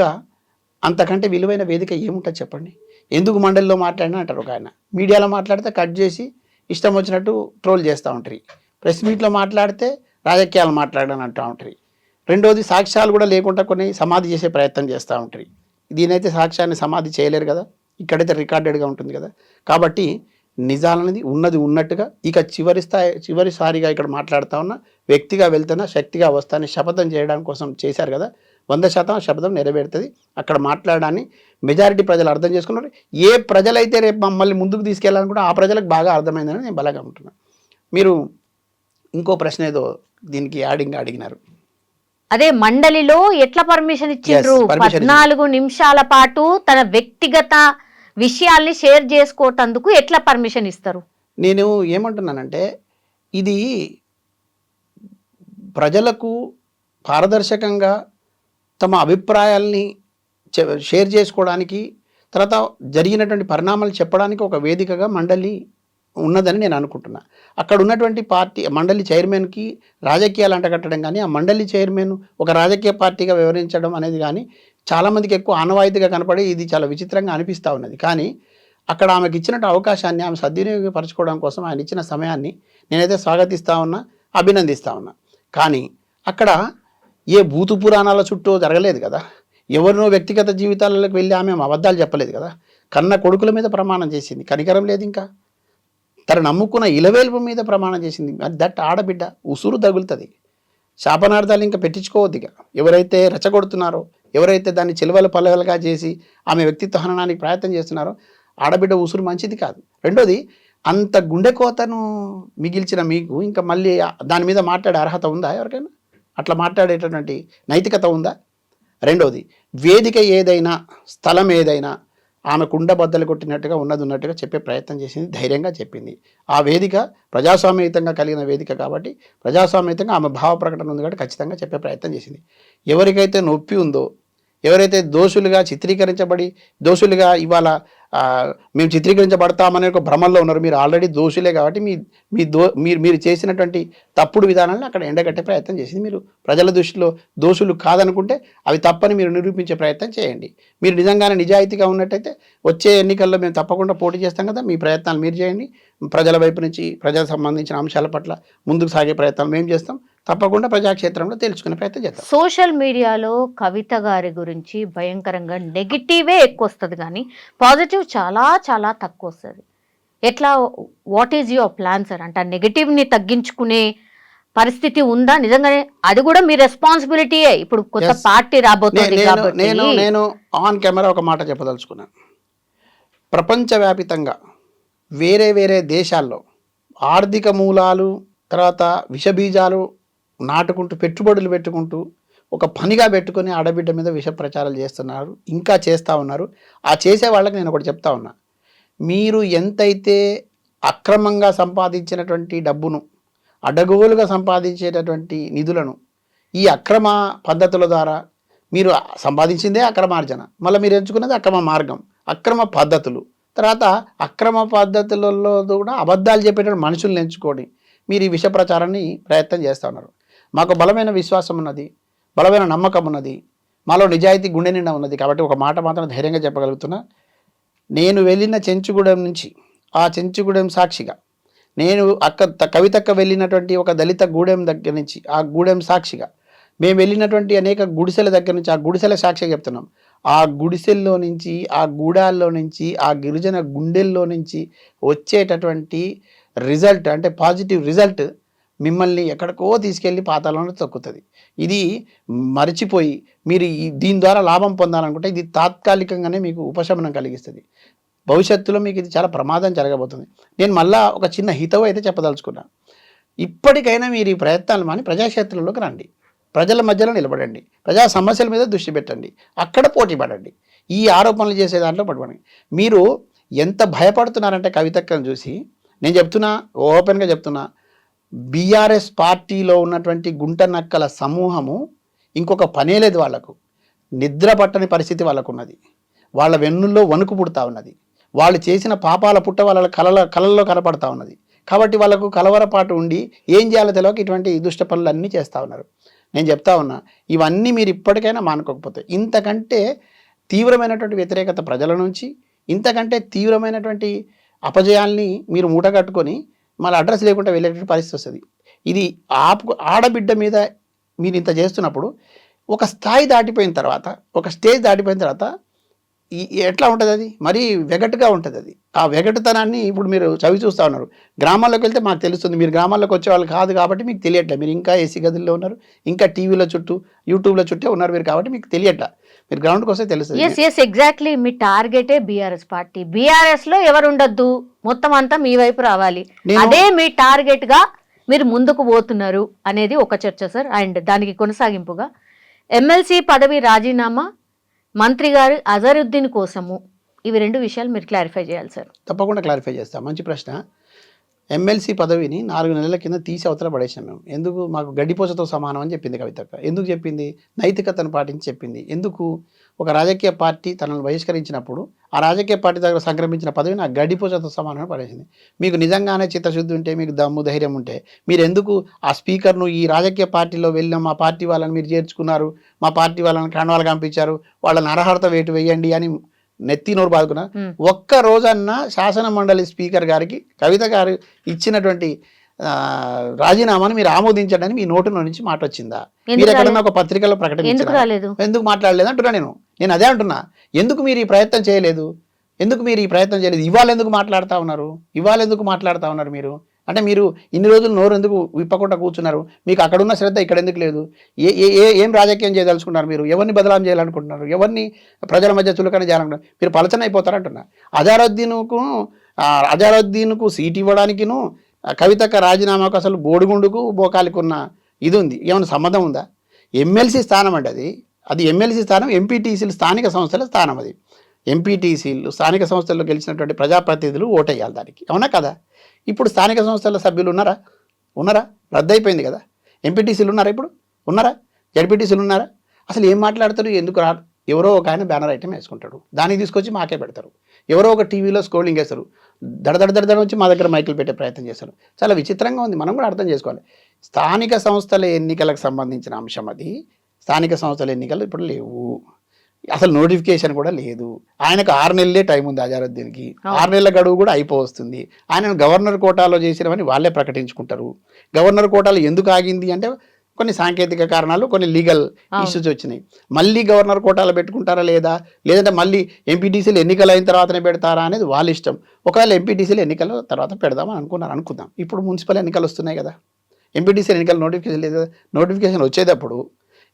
అంతకంటే విలువైన వేదిక ఏముంటుంది చెప్పండి? ఎందుకు మండలిలో మాట్లాడినా అంటారు ఒక ఆయన, మీడియాలో మాట్లాడితే కట్ చేసి ఇష్టం వచ్చినట్టు ట్రోల్ చేస్తూ ఉంటారు, ప్రెస్ మీట్లో మాట్లాడితే రాజకీయాలు మాట్లాడని అంటూ ఉంటారు. రెండోది సాక్ష్యాలు కూడా లేకుండా కొన్ని సమాధి చేసే ప్రయత్నం చేస్తూ ఉంటారు. దీనైతే సాక్ష్యాన్ని సమాధి చేయలేరు కదా, ఇక్కడైతే రికార్డెడ్గా ఉంటుంది కదా. కాబట్టి నిజాలనేది ఉన్నది ఉన్నట్టుగా ఇక చివరిసారిగా ఇక్కడ మాట్లాడుతూ ఉన్నా, వ్యక్తిగా వెళ్తున్నా శక్తిగా వస్తానని శపథం చేయడం కోసం చేశారు కదా. 100% శబ్దం నెరవేరుతుంది. అక్కడ మాట్లాడడాన్ని మెజారిటీ ప్రజలు అర్థం చేసుకున్నారు. ఏ ప్రజలైతే రేపు మమ్మల్ని ముందుకు తీసుకెళ్ళాలనుకుంటే ఆ ప్రజలకు బాగా అర్థమైందని నేను బలంగా ఉంటున్నాను. మీరు ఇంకో ప్రశ్న ఏదో దీనికి యాడింగ్ అడిగినారు. అదే మండలిలో ఎట్లా పర్మిషన్ ఇచ్చిండ్రు? 14 నిమిషాల పాటు తన వ్యక్తిగత విషయాల్ని షేర్ చేసుకోవటందుకు ఎట్లా పర్మిషన్ ఇస్తారు? నేను ఏమంటున్నానంటే ఇది ప్రజలకు పారదర్శకంగా తమ అభిప్రాయాల్ని షేర్ చేసుకోవడానికి, తర్వాత జరిగినటువంటి పరిణామాలు చెప్పడానికి ఒక వేదికగా మండలి ఉన్నదని నేను అనుకుంటున్నా. అక్కడ ఉన్నటువంటి పార్టీ మండలి చైర్మన్కి రాజకీయాలు అంటగట్టడం కానీ, ఆ మండలి చైర్మన్ ఒక రాజకీయ పార్టీగా వివరించడం అనేది కానీ చాలామందికి ఎక్కువ ఆనవాయితీగా కనపడి ఇది చాలా విచిత్రంగా అనిపిస్తూ ఉన్నది. కానీ అక్కడ ఆమెకు ఇచ్చినట్టు అవకాశాన్ని ఆమె సద్వినియోగపరచుకోవడం కోసం ఆయన ఇచ్చిన సమయాన్ని నేనైతే స్వాగతిస్తూ ఉన్నా, అభినందిస్తూ ఉన్నా. కానీ అక్కడ ఏ భూతు పురాణాల చుట్టూ జరగలేదు కదా, ఎవరినో వ్యక్తిగత జీవితాలకు వెళ్ళి ఆమె అబద్ధాలు చెప్పలేదు కదా. కన్న కొడుకుల మీద ప్రమాణం చేసింది, కనికరం లేదు. ఇంకా తను నమ్ముకున్న ఇలవేల్పు మీద ప్రమాణం చేసింది. దట్ ఆడబిడ్డ ఉసురు తగులుతుంది. శాపనార్థాలు ఇంకా పెట్టించుకోవద్దు. ఇక ఎవరైతే రెచ్చగొడుతున్నారో, ఎవరైతే దాన్ని చిలువల పల్లెలుగా చేసి ఆమె వ్యక్తిత్వ హననానికి ప్రయత్నం చేస్తున్నారో ఆడబిడ్డ ఉసురు మంచిది కాదు. రెండోది, అంత గుండె కోతను మిగిల్చిన మీకు ఇంకా మళ్ళీ దాని మీద మాట్లాడే అర్హత ఉందా? ఎవరికైనా అట్లా మాట్లాడేటటువంటి నైతికత ఉందా? రెండోది, వేదిక ఏదైనా, స్థలం ఏదైనా ఆమె కుండ బద్దలు కొట్టినట్టుగా ఉన్నట్టుగా చెప్పే ప్రయత్నం చేసింది, ధైర్యంగా చెప్పింది. ఆ వేదిక ప్రజాస్వామ్యయుతంగా కలిగిన వేదిక కాబట్టి, ప్రజాస్వామ్యయుతంగా ఆమె భావ ప్రకటన ఉంది కాబట్టి ఖచ్చితంగా చెప్పే ప్రయత్నం చేసింది. ఎవరికైతే నొప్పి ఉందో, ఎవరైతే దోషులుగా చిత్రీకరించబడి దోషులుగా ఇవాళ మేము చిత్రీకరించబడతామనే ఒక భ్రమల్లో ఉన్నారు. మీరు ఆల్రెడీ దోషులే కాబట్టి మీరు చేసినటువంటి తప్పుడు విధానాలను అక్కడ ఎండగట్టే ప్రయత్నం చేసింది. మీరు ప్రజల దృష్టిలో దోషులు కాదనుకుంటే అవి తప్పని మీరు నిరూపించే ప్రయత్నం చేయండి. మీరు నిజంగానే నిజాయితీగా ఉన్నట్టయితే వచ్చే ఎన్నికల్లో మేము తప్పకుండా పోటీ చేస్తాం కదా, మీ ప్రయత్నాలు మీరు చేయండి. ప్రజల వైపు నుంచి ప్రజలకు సంబంధించిన అంశాల పట్ల ముందుకు సాగే ప్రయత్నాలు మేము చేస్తాం. తప్పకుండా ప్రజాక్షేత్రంలో తెలుసుకునే ప్రయత్నం చేద్దాం. సోషల్ మీడియాలో కవిత గారి గురించి భయంకరంగా నెగిటివే ఎక్కువ వస్తుంది, కానీ పాజిటివ్ చాలా చాలా తక్కువ వస్తుంది. ఎట్లా, what is your plan sir? అంటే ఆ నెగిటివ్ని తగ్గించుకునే పరిస్థితి ఉందా నిజంగానే? అది కూడా మీ రెస్పాన్సిబిలిటీయే. ఇప్పుడు కొత్త పార్టీ రాబోతుంది కాబట్టి నేను ఆన్ కెమెరా ఒక మాట చెప్పదలుచుకున్నాను. ప్రపంచవ్యాపితంగా వేరే వేరే దేశాల్లో ఆర్థిక మూలాలు, తర్వాత విషబీజాలు నాటుకుంటూ, పెట్టుబడులు పెట్టుకుంటూ, ఒక పనిగా పెట్టుకొని ఆడబిడ్డ మీద విష ప్రచారాలు చేస్తున్నారు, ఇంకా చేస్తూ ఉన్నారు. ఆ చేసే వాళ్ళకి నేను ఒకటి చెప్తా ఉన్నా, మీరు ఎంతైతే అక్రమంగా సంపాదించినటువంటి డబ్బును, అడ్డగోలుగా సంపాదించేటటువంటి నిధులను ఈ అక్రమ పద్ధతుల ద్వారా మీరు సంపాదించిందే అక్రమార్జన, మళ్ళీ మీరు ఎంచుకున్నది అక్రమ మార్గం, అక్రమ పద్ధతులు, తర్వాత అక్రమ పద్ధతులలో కూడా అబద్ధాలు చెప్పేటటువంటి మనుషులను ఎంచుకొని మీరు ఈ విష ప్రచారాన్ని ప్రయత్నం చేస్తూ ఉన్నారు. మాకు బలమైన విశ్వాసం ఉన్నది, బలమైన నమ్మకం ఉన్నది, మాలో నిజాయితీ గుండె నిండా ఉన్నది. కాబట్టి ఒక మాట మాత్రం ధైర్యంగా చెప్పగలుగుతున్నా, నేను వెళ్ళిన చెంచుగూడెం నుంచి, ఆ చెంచుగూడెం సాక్షిగా, నేను కవితక్క వెళ్ళినటువంటి ఒక దళిత గూడెం దగ్గర నుంచి, ఆ గూడెం సాక్షిగా, మేము వెళ్ళినటువంటి అనేక గుడిసెల దగ్గర నుంచి, ఆ గుడిసెల సాక్షిగా చెప్తున్నాం. ఆ గుడిసెల్లో నుంచి, ఆ గూడాల్లో నుంచి, ఆ గిరిజన గుండెల్లో నుంచి వచ్చేటటువంటి రిజల్ట్, అంటే పాజిటివ్ రిజల్ట్ మిమ్మల్ని ఎక్కడికో తీసుకెళ్ళి పాతాళంలో తొక్కుతుంది. ఇది మర్చిపోయి మీరు దీని ద్వారా లాభం పొందాలనుకుంటే ఇది తాత్కాలికంగానే మీకు ఉపశమనం కలిగిస్తుంది. భవిష్యత్తులో మీకు ఇది చాలా ప్రమాదం జరగబోతుంది. నేను మళ్ళా ఒక చిన్న హితవు అయితే చెప్పదలుచుకున్నాను. ఇప్పటికైనా మీరు ఈ ప్రయత్నాలు మాని ప్రజాక్షేత్రంలోకి రండి, ప్రజల మధ్యలో నిలబడండి, ప్రజా సమస్యల మీద దృష్టి పెట్టండి, అక్కడ పోటీ పడండి, ఈ ఆరోపణలు చేసే దాంట్లో పడబడండి. మీరు ఎంత భయపడుతున్నారంటే కవితక్కను చూసి, నేను చెప్తున్నా, ఓపెన్గా చెప్తున్నా, బీఆర్ఎస్ పార్టీలో ఉన్నటువంటి గుంట నక్కల సమూహము ఇంకొక పనే లేదు. వాళ్లకు నిద్ర పట్టని పరిస్థితి వాళ్ళకు ఉన్నది. వాళ్ళ వెన్నుల్లో వణుకు పుడతా ఉన్నది. వాళ్ళు చేసిన పాపాల పుట్ట వాళ్ళ కళల్లో కనపడతా ఉన్నది. కాబట్టి వాళ్ళకు కలవరపాటు ఉండి ఏం చేయాలో తెలియక ఇటువంటి దుష్ట పనులన్నీ చేస్తూ ఉన్నారు. నేను చెప్తా ఉన్నా, ఇవన్నీ మీరు ఇప్పటికైనా మానుకోకపోతే ఇంతకంటే తీవ్రమైనటువంటి వ్యతిరేకత ప్రజల నుంచి, ఇంతకంటే తీవ్రమైనటువంటి అపజయాల్ని మీరు మూటగట్టుకొని మళ్ళీ అడ్రస్ లేకుండా వెళ్ళేటువంటి పరిస్థితి వస్తుంది. ఇది ఆడబిడ్డ మీద మీరు ఇంత చేస్తున్నప్పుడు ఒక స్థాయి దాటిపోయిన తర్వాత, ఒక స్టేజ్ దాటిపోయిన తర్వాత ఎట్లా ఉంటుంది అది మరీ వెగటుగా ఉంటుంది అది. ఆ వెగటుతనాన్ని ఇప్పుడు మీరు చవి చూస్తూ ఉన్నారు. గ్రామాల్లోకి వెళ్తే మాకు తెలుస్తుంది, మీరు గ్రామాల్లోకి వచ్చే వాళ్ళు కాదు కాబట్టి మీకు తెలియట్లే. మీరు ఇంకా ఏసీ గదుల్లో ఉన్నారు, ఇంకా టీవీల చుట్టూ యూట్యూబ్ల చుట్టే ఉన్నారు మీరు, కాబట్టి మీకు తెలియట్లా. మీరు గ్రౌండ్కి వస్తే తెలుస్తుంది. Yes exactly. మీ టార్గెటే బీఆర్ఎస్ పార్టీ. బీఆర్ఎస్ లో ఎవరు ఉండొద్దు, మొత్తం అంతా మీ వైపు రావాలి, అదే మీ టార్గెట్ గా మీరు ముందుకు పోతున్నారు అనేది ఒక చర్చ సార్. అండ్ దానికి కొనసాగింపుగా ఎమ్మెల్సీ పదవి రాజీనామా, మంత్రి గారు అజరుద్దీన్ కోసము, ఇవి రెండు విషయాలు మీరు క్లారిఫై చేయాలి సార్. తప్పకుండా క్లారిఫై చేస్తాం. మంచి ప్రశ్న. ఎమ్మెల్సీ పదవిని 4 నెలల కింద తీసి అవతల పడేసాం మేము. ఎందుకు? మాకు గడ్డిపోచతో సమానం అని చెప్పింది కవితక్క. ఎందుకు చెప్పింది? నైతికతను పాటించి చెప్పింది. ఎందుకు? ఒక రాజకీయ పార్టీ తనను బహిష్కరించినప్పుడు ఆ రాజకీయ పార్టీ దగ్గర సంక్రమించిన పదవిని ఆ గడ్డిపోచతో సమానమే పడేసింది. మీకు నిజంగానే చిత్తశుద్ధి ఉంటే, మీకు దమ్ము ధైర్యం ఉంటే, మీరు ఎందుకు ఆ స్పీకర్ను ఈ రాజకీయ పార్టీలో వెళ్ళిన మా పార్టీ వాళ్ళని మీరు చేర్చుకున్నారు, మా పార్టీ వాళ్ళని కండవాలు పంపించారు, వాళ్ళని అర్హత వేటు వేయండి అని నెత్తి నోరు బాదుకున్నారు? ఒక్క రోజన్నా శాసన మండలి స్పీకర్ గారికి కవిత గారు ఇచ్చినటువంటి రాజీనామాను మీరు ఆమోదించండి మీ నోటులో నుంచి మాట వచ్చిందా? మీరు ఎక్కడన్నా ఒక పత్రికలో ప్రకటించారు? ఎందుకు మాట్లాడలేదు అంటున్నా నేను అదే అంటున్నా. ఎందుకు మీరు ఈ ప్రయత్నం చేయలేదు? ఇవాళ ఎందుకు మాట్లాడుతూ ఉన్నారు మీరు? అంటే మీరు ఇన్ని రోజులు నోరు ఎందుకు విప్పకుండా కూర్చున్నారు? మీకు అక్కడున్న శ్రద్ధ ఇక్కడ ఎందుకు లేదు? ఏం రాజకీయం చేయదలుచుకున్నారు మీరు? ఎవరిని బదలాం చేయాలనుకుంటున్నారు? ఎవరిని ప్రజల మధ్య చులకన చేయాలనుకుంటున్నారు? మీరు పలచన అయిపోతారంటున్నా. అజారుద్దీన్కు సీట్ ఇవ్వడానికిను కవితక్క రాజీనామాకు అసలు బోడిగుండుకు బోకాలికి ఉన్న ఇది ఉంది. ఏమైనా సంబంధం ఉందా? ఎమ్మెల్సీ స్థానం అంటే అది ఎమ్మెల్సీ స్థానం, ఎంపీటీసీలు స్థానిక సంస్థల స్థానం. అది ఎంపీటీసీలు స్థానిక సంస్థల్లో గెలిచినటువంటి ప్రజాప్రతినిధులు ఓటేయాలి దానికి, అవునా కదా? ఇప్పుడు స్థానిక సంస్థల సభ్యులు ఉన్నారా? రద్దయిపోయింది కదా. ఎంపీటీసీలు ఉన్నారా? ఇప్పుడు ఉన్నారా? జడ్పీటీసీలు ఉన్నారా? అసలు ఏం మాట్లాడతారు? ఎందుకు రారు? ఎవరో ఒక ఆయన బ్యానర్ ఐటమ్ వేసుకుంటాడు, దానికి తీసుకొచ్చి మాకే పెడతారు. ఎవరో ఒక టీవీలో స్క్రోలింగ్ వేస్తారు, దడదడ వచ్చి మా దగ్గర మైకులు పెట్టే ప్రయత్నం చేస్తారు. చాలా విచిత్రంగా ఉంది. మనం కూడా అర్థం చేసుకోవాలి. స్థానిక సంస్థల ఎన్నికలకు సంబంధించిన అంశం అది. స్థానిక సంస్థల ఎన్నికలు ఇప్పుడు లేవు, అసలు నోటిఫికేషన్ కూడా లేదు. ఆయనకు 6 నెలలే టైం ఉంది. అజారుద్దీన్కి 6 నెలల గడువు కూడా అయిపోతుంది. ఆయనను గవర్నర్ కోటాలో చేసినవని వాళ్ళే ప్రకటించుకుంటారు. గవర్నర్ కోటాలో ఎందుకు ఆగింది అంటే కొన్ని సాంకేతిక కారణాలు, కొన్ని లీగల్ ఇష్యూస్ వచ్చినాయి. మళ్ళీ గవర్నర్ కోటాలో పెట్టుకుంటారా లేదంటే మళ్ళీ ఎంపీటీసీలు ఎన్నికలు అయిన తర్వాతనే పెడతారా అనేది వాళ్ళ ఇష్టం. ఒకవేళ ఎంపీటీసీలు ఎన్నికల తర్వాత పెడదామని అనుకుందాం. ఇప్పుడు మున్సిపల్ ఎన్నికలు వస్తున్నాయి కదా, ఎంపీటీసీలు ఎన్నికలు నోటిఫికేషన్ లేదు కదా. నోటిఫికేషన్ వచ్చేటప్పుడు,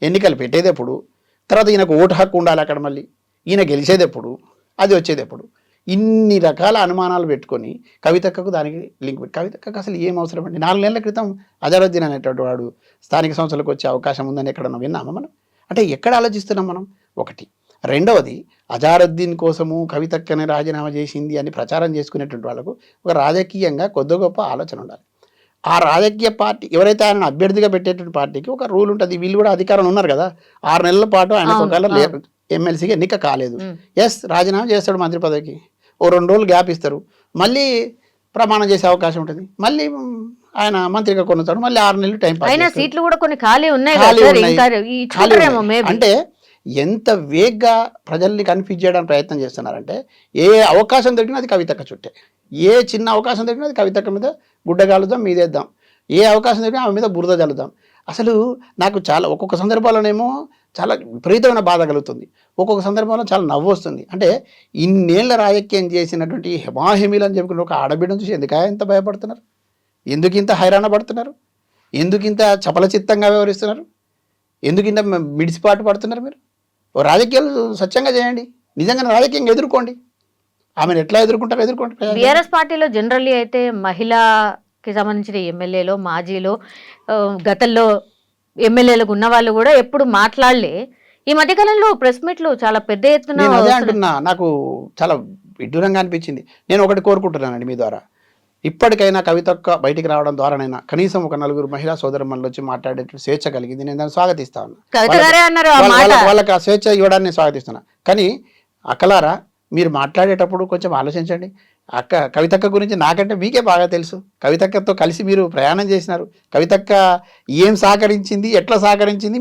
ఎన్నికలు పెట్టేటప్పుడు, తర్వాత ఈయనకు ఓటు హక్కు ఉండాలి అక్కడ, మళ్ళీ ఈయన గెలిచేటప్పుడు, అది వచ్చేటప్పుడు, ఇన్ని రకాల అనుమానాలు పెట్టుకొని కవితక్కకు దానికి లింక్ పెట్టి, కవితక్కకు అసలు ఏం అవసరం అండి? 4 నెలల క్రితం అజారుద్దీన్ అనేటువంటి వాడు స్థానిక సంస్థలకు వచ్చే అవకాశం ఉందని ఎక్కడన్నా విన్నామా మనం? అంటే ఎక్కడ ఆలోచిస్తున్నాం మనం? ఒకటి. రెండవది, అజారుద్దీన్ కోసము కవితక్కనే రాజీనామా చేసింది అని ప్రచారం చేసుకునేటువంటి వాళ్ళకు ఒక రాజకీయంగా కొద్ది గొప్ప ఆలోచన ఉండాలి. ఆ రాజకీయ పార్టీ ఎవరైతే ఆయన అభ్యర్థిగా పెట్టేటువంటి పార్టీకి ఒక రూల్ ఉంటుంది. వీళ్ళు కూడా అధికారం ఉన్నారు కదా. 6 నెలల పాటు ఆయన ఒకవేళ ఎమ్మెల్సీగా ఎన్నిక కాలేదు, రాజీనామా చేస్తాడు మంత్రి పదవికి. ఓ 2 రోజులు గ్యాప్ ఇస్తారు, మళ్ళీ ప్రమాణం చేసే అవకాశం ఉంటుంది, మళ్ళీ ఆయన మంత్రిగా కొనుతాడు, మళ్ళీ 6 నెలలు టైం పాస్. సీట్లు కూడా కొన్ని ఖాళీ ఉన్నాయి. అంటే ఎంత వేగ్గా ప్రజల్ని కన్ఫ్యూజ్ చేయడానికి ప్రయత్నం చేస్తున్నారంటే, ఏ అవకాశం దొరికినా అది కవితక్క చుట్టే. ఏ చిన్న అవకాశం దొరికినా అది కవితక్క మీద గుడ్డగాలుద్దాం, మీదేద్దాం. ఏ అవకాశం దొరికినా ఆమె మీద బురద జల్లుదాం. అసలు నాకు చాలా ఒక్కొక్క సందర్భాల్లోనేమో చాలా విపరీతమైన బాధ కలుగుతుంది, ఒక్కొక్క సందర్భంలో చాలా నవ్వు వస్తుంది. అంటే ఇన్నేళ్ల రాజకీయం చేసినటువంటి హెమాహెమీలు అని చెప్పుకున్న ఒక ఆడబిడ్డను చూసి ఎందుకు ఎంత భయపడుతున్నారు? ఎందుకు ఇంత హైరాణ పడుతున్నారు? ఎందుకు ఇంత చపలచిత్తంగా వ్యవహరిస్తున్నారు? ఎందుకు ఇంత మిడిసిపాటు పడుతున్నారు? మీరు రాజకీయాలు స్వచ్ఛంగా చేయండి, నిజంగా రాజకీయంగా ఎదుర్కోండి. ఆమెను ఎట్లా ఎదుర్కొంటారు? బీఆర్ఎస్ పార్టీలో జనరల్లీ అయితే మహిళకి సంబంధించిన ఎమ్మెల్యేలో, మాజీలో, గతంలో ఎమ్మెల్యేలకు ఉన్న వాళ్ళు కూడా ఎప్పుడు మాట్లాడలే. ఈ మధ్యకాలంలో ప్రెస్ మీట్లు చాలా పెద్ద ఎత్తున. అదే అంటున్నా, నాకు చాలా విడ్డూరంగా అనిపించింది. నేను ఒకటి కోరుకుంటున్నానండి మీ ద్వారా, ఇప్పటికైనా కవితక్క బయటికి రావడం ద్వారానైనా కనీసం ఒక 4 మహిళా సోదరుమణులు వచ్చి మాట్లాడే స్వేచ్ఛ కలిగింది. నేను దాన్ని స్వాగతిస్తా ఉన్నా. వాళ్ళకి ఆ స్వేచ్ఛ ఇవ్వడాన్ని నేను స్వాగతిస్తున్నా. కానీ అక్కలారా, మీరు మాట్లాడేటప్పుడు కొంచెం ఆలోచించండి. కవితక్క గురించి నాకంటే మీకే బాగా తెలుసు. కవితక్కతో కలిసి మీరు ప్రయాణం చేసినారు. కవితక్క ఏం సహకరించింది, ఎట్లా సహకరించింది,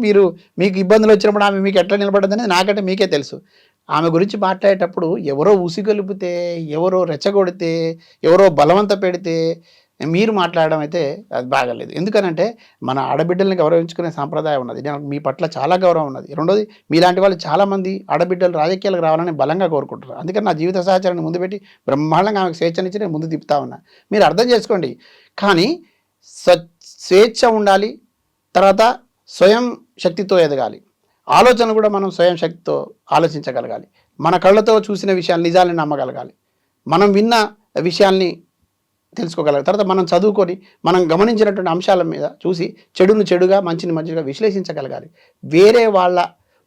మీకు ఇబ్బందులు వచ్చినప్పుడు ఆమె మీకు ఎట్లా నిలబడ్డది అనేది నాకంటే మీకే తెలుసు. ఆమె గురించి మాట్లాడేటప్పుడు ఎవరో ఉసిగొలిపితే, ఎవరో రెచ్చగొడితే, ఎవరో బలవంత పెడితే, మీరు మాట్లాడడం అయితే అది బాగలేదు. ఎందుకనంటే మన ఆడబిడ్డల్ని గౌరవించుకునే సాంప్రదాయం ఉన్నది. నాకు మీ పట్ల చాలా గౌరవం ఉన్నది. రెండోది మీలాంటి వాళ్ళు చాలామంది ఆడబిడ్డలు రాజకీయాలకు రావాలని బలంగా కోరుకుంటారు. అందుకని నా జీవిత సహచరాన్ని ముందు పెట్టి బ్రహ్మాండంగా ఆమెకు స్వేచ్ఛనిచ్చి నేను ముందు తిప్పుతా ఉన్నా. మీరు అర్థం చేసుకోండి. కానీ స్వేచ్ఛ ఉండాలి, తర్వాత స్వయం శక్తితో ఎదగాలి. ఆలోచన కూడా మనం స్వయం శక్తితో ఆలోచించగలగాలి. మన కళ్ళతో చూసిన విషయాలు నిజాలని నమ్మగలగాలి. మనం విన్న విషయాల్ని తెలుసుకోగలగాలి. తర్వాత మనం చదువుకొని మనం గమనించినటువంటి అంశాల మీద చూసి చెడును చెడుగా మంచిని మంచిగా విశ్లేషించగలగాలి. వేరే వాళ్ళ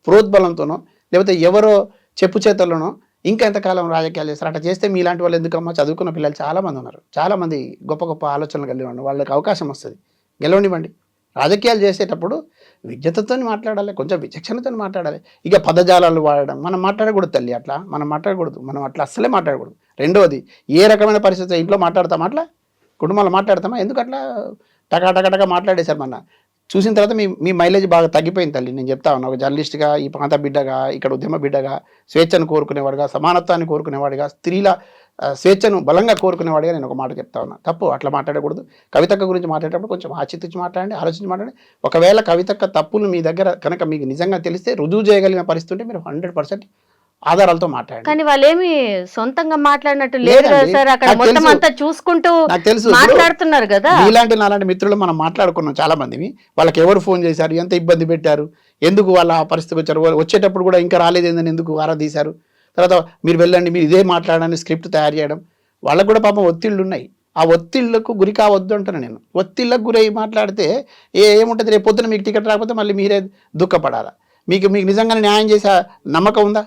ప్రోద్బలంతోనో లేకపోతే ఎవరో చెప్పు చేతల్లోనో ఇంకా ఎంతకాలం రాజకీయాలు చేస్తారు. అట్లా చేస్తే మీలాంటి వాళ్ళు ఎందుకమ్మా? చదువుకున్న పిల్లలు చాలామంది ఉన్నారు, చాలామంది గొప్ప గొప్ప ఆలోచనలు కలిగి ఉన్నారు. వాళ్ళకి అవకాశం వస్తుంది, గెలవనివ్వండి. రాజకీయాలు చేసేటప్పుడు విజ్ఞతతో మాట్లాడాలి, కొంచెం విచక్షణతో మాట్లాడాలి. ఇక పదజాలాలు వాడడం మనం మాట్లాడకూడదు తల్లి, అట్లా మనం మాట్లాడకూడదు, మనం అట్లా అస్సలే మాట్లాడకూడదు. రెండవది, ఏ రకమైన పరిస్థితి ఇంట్లో మాట్లాడతామా, అట్లా కుటుంబాలు మాట్లాడతామా? ఎందుకు అట్లా టకా మాట్లాడేశారు. మన చూసిన తర్వాత మీ మైలేజ్ బాగా తగ్గిపోయింది తల్లి. నేను చెప్తా ఉన్నా, ఒక జర్నలిస్ట్గా, ఈ ప్రాంత బిడ్డగా, ఇక్కడ ఉద్యమ బిడ్డగా, స్వేచ్ఛను కోరుకునేవాడుగా, సమానత్వాన్ని కోరుకునేవాడిగా, స్త్రీల స్వేచ్ఛను బలంగా కోరుకునేవాడిగా నేను ఒక మాట చెప్తా ఉన్నా. తప్పు, అట్లా మాట్లాడకూడదు. కవితక్క గురించి మాట్లాడేటప్పుడు కొంచెం ఆచితూచి మాట్లాడండి, ఆలోచించి మాట్లాడండి. ఒకవేళ కవితక్క తప్పులు మీ దగ్గర కనుక మీకు నిజంగా తెలిస్తే రుజువు చేయగలిగిన పరిస్థితి ఉంటే మీరు 100% ఆధారాలతో మాట్లాడండి. కానీ వాళ్ళేమి సొంతంగా మాట్లాడినట్టు లేదు కదా సార్, అక్కడ మొత్తం అంతా చూసుకుంటూ నాకు తెలుసు మాట్లాడుతున్నారు కదా. ఇలాంటి నాలాంటి మిత్రులు మనం మాట్లాడుకున్నాం చాలా మందిని. వాళ్ళకి ఎవరు ఫోన్ చేశారు, ఎంత ఇబ్బంది పెట్టారు, ఎందుకు వాళ్ళ ఆ పరిస్థితికి వచ్చారు, వచ్చేటప్పుడు కూడా ఇంకా రాలేదేందని ఎందుకు వారా తీశారు, తర్వాత మీరు వెళ్ళండి మీరు ఇదే మాట్లాడడానికి స్క్రిప్ట్ తయారు చేయడం. వాళ్ళకు కూడా పాపం ఒత్తిళ్ళు ఉన్నాయి. ఆ ఒత్తిళ్లకు గురి కావద్దు అంటున్నా నేను. ఒత్తిళ్లకు గురై మాట్లాడితే ఏముంటుంది, రేపు పొద్దున మీకు టికెట్ రాకపోతే మళ్ళీ మీరే దుఃఖపడాలా? మీకు నిజంగానే న్యాయం చేసే నమ్మకం ఉందా?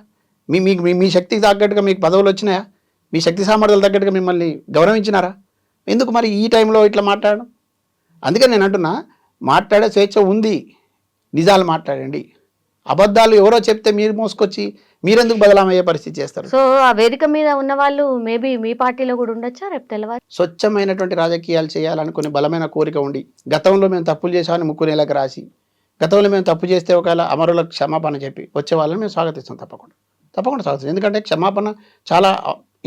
మీ శక్తికి తగ్గట్టుగా మీకు పదవులు వచ్చినాయా? మీ శక్తి సామర్థ్యాలు తగ్గట్టుగా మిమ్మల్ని గౌరవించినారా? ఎందుకు మరి ఈ టైంలో ఇట్లా మాట్లాడడం? అందుకని నేను అంటున్నా, మాట్లాడే స్వేచ్ఛ ఉంది, నిజాలు మాట్లాడండి. అబద్ధాలు ఎవరో చెప్తే మీరు మోసుకొచ్చి మీరెందుకు బదలామయ్యే పరిస్థితి చేస్తారు? సో ఆ వేదిక మీద ఉన్న వాళ్ళు మేబీ మీ పార్టీలో కూడా ఉండొచ్చా రేపు తెల్లవారు? స్వచ్ఛమైనటువంటి రాజకీయాలు చేయాలనుకునే బలమైన కోరిక ఉండి, గతంలో మేము తప్పులు చేసామని ముక్కునేలకు రాసి, గతంలో మేము తప్పు చేస్తే ఒకవేళ అమరులకు క్షమాపణ చెప్పి వచ్చే వాళ్ళని మేము స్వాగతిస్తాం. తప్పకుండా స్వాగతిస్తాం. ఎందుకంటే క్షమాపణ చాలా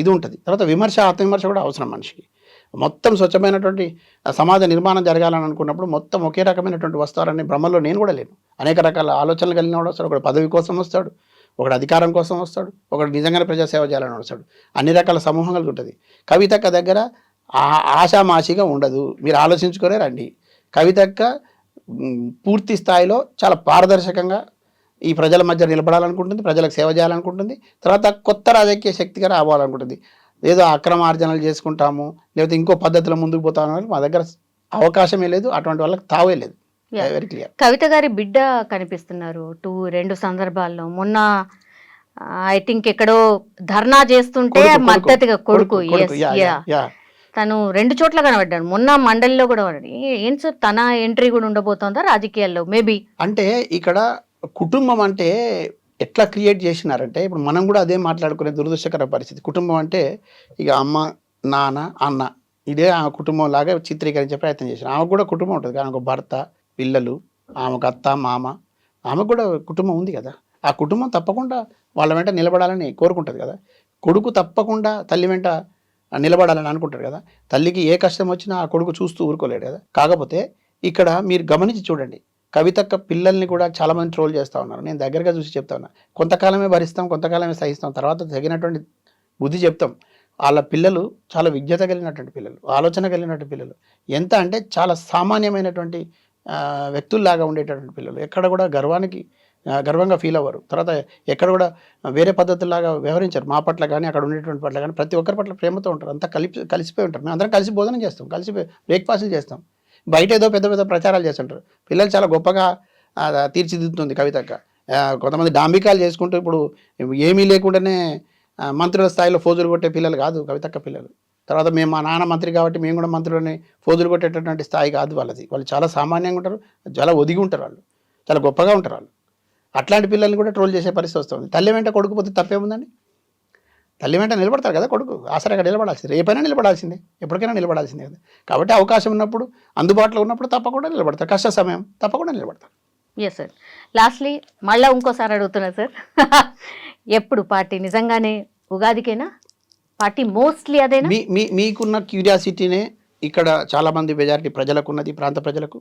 ఇది ఉంటుంది. తర్వాత విమర్శ, ఆత్మవిమర్శ కూడా అవసరం మనిషికి. మొత్తం స్వచ్ఛమైనటువంటి సమాజ నిర్మాణం జరగాలని అనుకున్నప్పుడు మొత్తం ఒకే రకమైనటువంటి వస్తారని భ్రమలో నేను కూడా లేను. అనేక రకాల ఆలోచనలు కలిగిన వాడు వస్తాడు. ఒకడు పదవి కోసం వస్తాడు, ఒకడు అధికారం కోసం వస్తాడు, ఒకడు నిజంగానే ప్రజాసేవ చేయాలని వస్తాడు. అన్ని రకాల సమూహం కలిగి ఉంటుంది. కవితక్క దగ్గర ఆషామాషిగా ఉండదు. మీరు ఆలోచించుకునే రండి. కవితక్క పూర్తి స్థాయిలో చాలా పారదర్శకంగా ఈ ప్రజల మధ్య నిలబడాలనుకుంటుంది, ప్రజలకు సేవ చేయాలనుకుంటుంది. తర్వాత కొత్త రాజకీయ శక్తిగా రావాలనుకుంటుంది. ఏదో అక్రమార్జనలు చేసుకుంటాము లేకపోతే ఇంకో పద్ధతిలో ముందుకు పోతాము, మా దగ్గర అవకాశమే లేదు, అటువంటి వాళ్ళకి తావే లేదు. Very clear. కవిత గారి బిడ్డ కనిపిస్తున్నారు 2 సందర్భాల్లో. మొన్న ఐ థింక్ ఎక్కడో ధర్నా చేస్తుంటే మద్దతుగా కొడుకు తను 2 చోట్ల కనబడ్డాడు. మొన్న మండలిలో కూడా ఏం సార్ తన ఎంట్రీ కూడా ఉండబోతోందా రాజకీయాల్లో? మేబీ అంటే ఇక్కడ కుటుంబం అంటే ఎట్లా క్రియేట్ చేసినారంటే, ఇప్పుడు మనం కూడా అదే మాట్లాడుకునే దురదృష్టకర పరిస్థితి. కుటుంబం అంటే ఇక అమ్మ, నాన్న, అన్న, ఇదే ఆమె కుటుంబం లాగా చిత్రీకరించే ప్రయత్నం చేశారు. ఆమెకు కూడా కుటుంబం ఉంటుంది, కానీ ఒక భర్త, పిల్లలు, ఆమెకు అత్త, మామ, ఆమెకు కూడా కుటుంబం ఉంది కదా. ఆ కుటుంబం తప్పకుండా వాళ్ళ వెంట నిలబడాలని కోరుకుంటుంది కదా. కొడుకు తప్పకుండా తల్లి వెంట నిలబడాలని అనుకుంటారు కదా. తల్లికి ఏ కష్టం వచ్చినా ఆ కొడుకు చూస్తూ ఊరుకోలేడు కదా. కాకపోతే ఇక్కడ మీరు గమనించి చూడండి, కవితక్క పిల్లల్ని కూడా చాలామంది ట్రోల్ చేస్తూ ఉన్నారు. నేను దగ్గరగా చూసి చెప్తా ఉన్నా, కొంతకాలమే భరిస్తాం, కొంతకాలమే సహిస్తాం, తర్వాత తగినటువంటి బుద్ధి చెప్తాం. వాళ్ళ పిల్లలు చాలా విజ్ఞత కలిగినటువంటి పిల్లలు, ఆలోచన కలిగినటువంటి పిల్లలు. ఎంత అంటే చాలా సామాన్యమైనటువంటి వ్యక్తుల్లాగా ఉండేటటువంటి పిల్లలు. ఎక్కడ కూడా గర్వంగా ఫీల్ అవ్వరు. తర్వాత ఎక్కడ కూడా వేరే పద్ధతుల్లాగా వ్యవహరించారు. మా పట్ల కానీ అక్కడ ఉండేటువంటి పట్ల కానీ ప్రతి ఒక్కరి పట్ల ప్రేమతో ఉంటారు. అంతా కలిసిపోయి ఉంటారు. మేము అందరం కలిసి భోజనం చేస్తాం, కలిసిపోయి బ్రేక్ఫాస్ట్లు చేస్తాం. బయట ఏదో పెద్ద పెద్ద ప్రచారాలు చేస్తుంటారు. పిల్లలు చాలా గొప్పగా తీర్చిదిద్దుతుంది కవితక్క. కొంతమంది డాంబికాలు చేసుకుంటూ ఇప్పుడు ఏమీ లేకుండానే మంత్రుల స్థాయిలో ఫోజులు కొట్టే పిల్లలు కాదు కవితక్క పిల్లలు. తర్వాత మేము మా నాన్న మంత్రి కాబట్టి మేము కూడా మంత్రులని ఫోజులు కొట్టేటటువంటి స్థాయి కాదు వాళ్ళది. వాళ్ళు చాలా సామాన్యంగా ఉంటారు, చాలా ఒదిగి ఉంటారు, వాళ్ళు చాలా గొప్పగా ఉంటారు. వాళ్ళు అట్లాంటి పిల్లల్ని కూడా ట్రోల్ చేసే పరిస్థితి వస్తుంది. తల్లి వెంట కొడుకు పోతే తప్పేముందండి? తల్లి వెంట నిలబడతారు కదా కొడుకు, ఆసరాగా నిలబడాల్సిందే, రేపైనా నిలబడాల్సిందే, ఎప్పటికైనా నిలబడాల్సిందే కదా. కాబట్టి అవకాశం ఉన్నప్పుడు, అందుబాటులో ఉన్నప్పుడు తప్పకుండా నిలబడతారు. కష్ట సమయం తప్పకుండా నిలబడతారు. Yes sir. లాస్ట్లీ మళ్ళీ ఇంకోసారి అడుగుతున్నా సార్, ఎప్పుడు పార్టీ నిజంగానే ఉగాదికేనా పార్టీ? మోస్ట్లీ అదేనా? మీకున్న క్యూరియాసిటీనే ఇక్కడ చాలామంది మెజారిటీ ప్రజలకు ఉన్నది, ప్రాంత ప్రజలకు.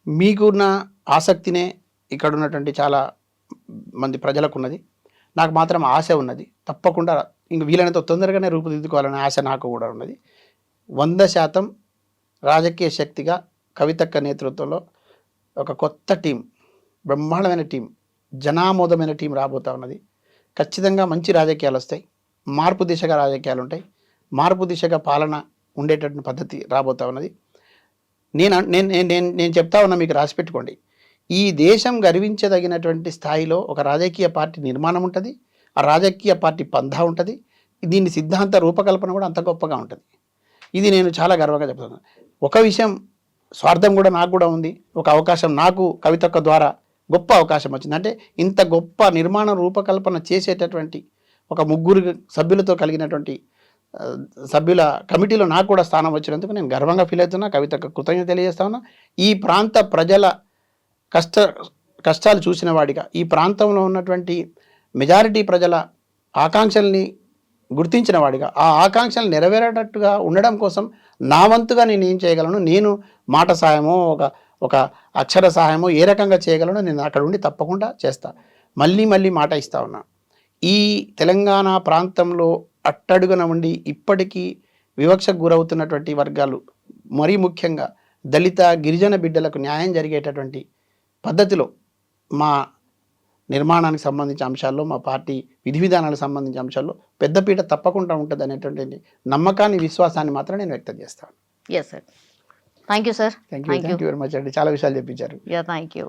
మీకున్న ఆసక్తినే ఇక్కడ ఉన్నటువంటి చాలా మంది ప్రజలకు ఉన్నది. నాకు మాత్రం ఆశ ఉన్నది, తప్పకుండా ఇంక వీలైనంత తొందరగానే రూపుదిద్దుకోవాలనే ఆశ నాకు కూడా ఉన్నది. 100% రాజకీయ శక్తిగా కవితక్క నేతృత్వంలో ఒక కొత్త టీం, బ్రహ్మాండమైన టీం, జనామోదమైన టీం రాబోతూ ఉన్నది. ఖచ్చితంగా మంచి రాజకీయాలు వస్తాయి, మార్పు దిశగా రాజకీయాలు ఉంటాయి, మార్పు దిశగా పాలన ఉండేటటువంటి పద్ధతి రాబోతూ ఉన్నది. నేను చెప్తా ఉన్నా, మీకు రాసి పెట్టుకోండి. ఈ దేశం గర్వించదగినటువంటి స్థాయిలో ఒక రాజకీయ పార్టీ నిర్మాణం ఉంటుంది, ఆ రాజకీయ పార్టీ పంధా ఉంటుంది, దీని సిద్ధాంత రూపకల్పన కూడా అంత గొప్పగా ఉంటుంది. ఇది నేను చాలా గర్వంగా చెప్తున్నాను. ఒక విషయం, స్వార్థం కూడా నాకు కూడా ఉంది. ఒక అవకాశం నాకు కవితక్క ద్వారా గొప్ప అవకాశం వచ్చింది. అంటే ఇంత గొప్ప నిర్మాణ రూపకల్పన చేసేటటువంటి ఒక 3 సభ్యులతో కలిగినటువంటి సభ్యుల కమిటీలో నాకు కూడా స్థానం వచ్చినందుకు నేను గర్వంగా ఫీల్ అవుతున్నా. కవితకు కృతజ్ఞత తెలియజేస్తా ఉన్నా. ఈ ప్రాంత ప్రజల కష్టాలు చూసిన వాడిగా, ఈ ప్రాంతంలో ఉన్నటువంటి మెజారిటీ ప్రజల ఆకాంక్షల్ని గుర్తించిన వాడిగా, ఆ ఆకాంక్షలు నెరవేరేటట్టుగా ఉండడం కోసం నా వంతుగా నేను ఏం చేయగలను, నేను మాట సహాయమో ఒక అక్షర సహాయమో ఏ రకంగా చేయగలను నేను అక్కడ ఉండి తప్పకుండా చేస్తా. మళ్ళీ మాట ఇస్తా ఉన్నా. ఈ తెలంగాణ ప్రాంతంలో అట్టడుగున ఉండి ఇప్పటికీ వివక్షకు గురవుతున్నటువంటి వర్గాలు, మరీ ముఖ్యంగా దళిత గిరిజన బిడ్డలకు న్యాయం జరిగేటటువంటి పద్ధతిలో మా నిర్మాణానికి సంబంధించిన అంశాల్లో, మా పార్టీ విధి విధానాలకు సంబంధించిన అంశాల్లో పెద్దపీట తప్పకుండా ఉంటుంది అనేటువంటి నమ్మకాన్ని, విశ్వాసాన్ని మాత్రం నేను వ్యక్తం చేస్తాను. Yes sir, thank you sir. Thank you very much అండి, చాలా విషయాలు చెప్పించారు. Thank you.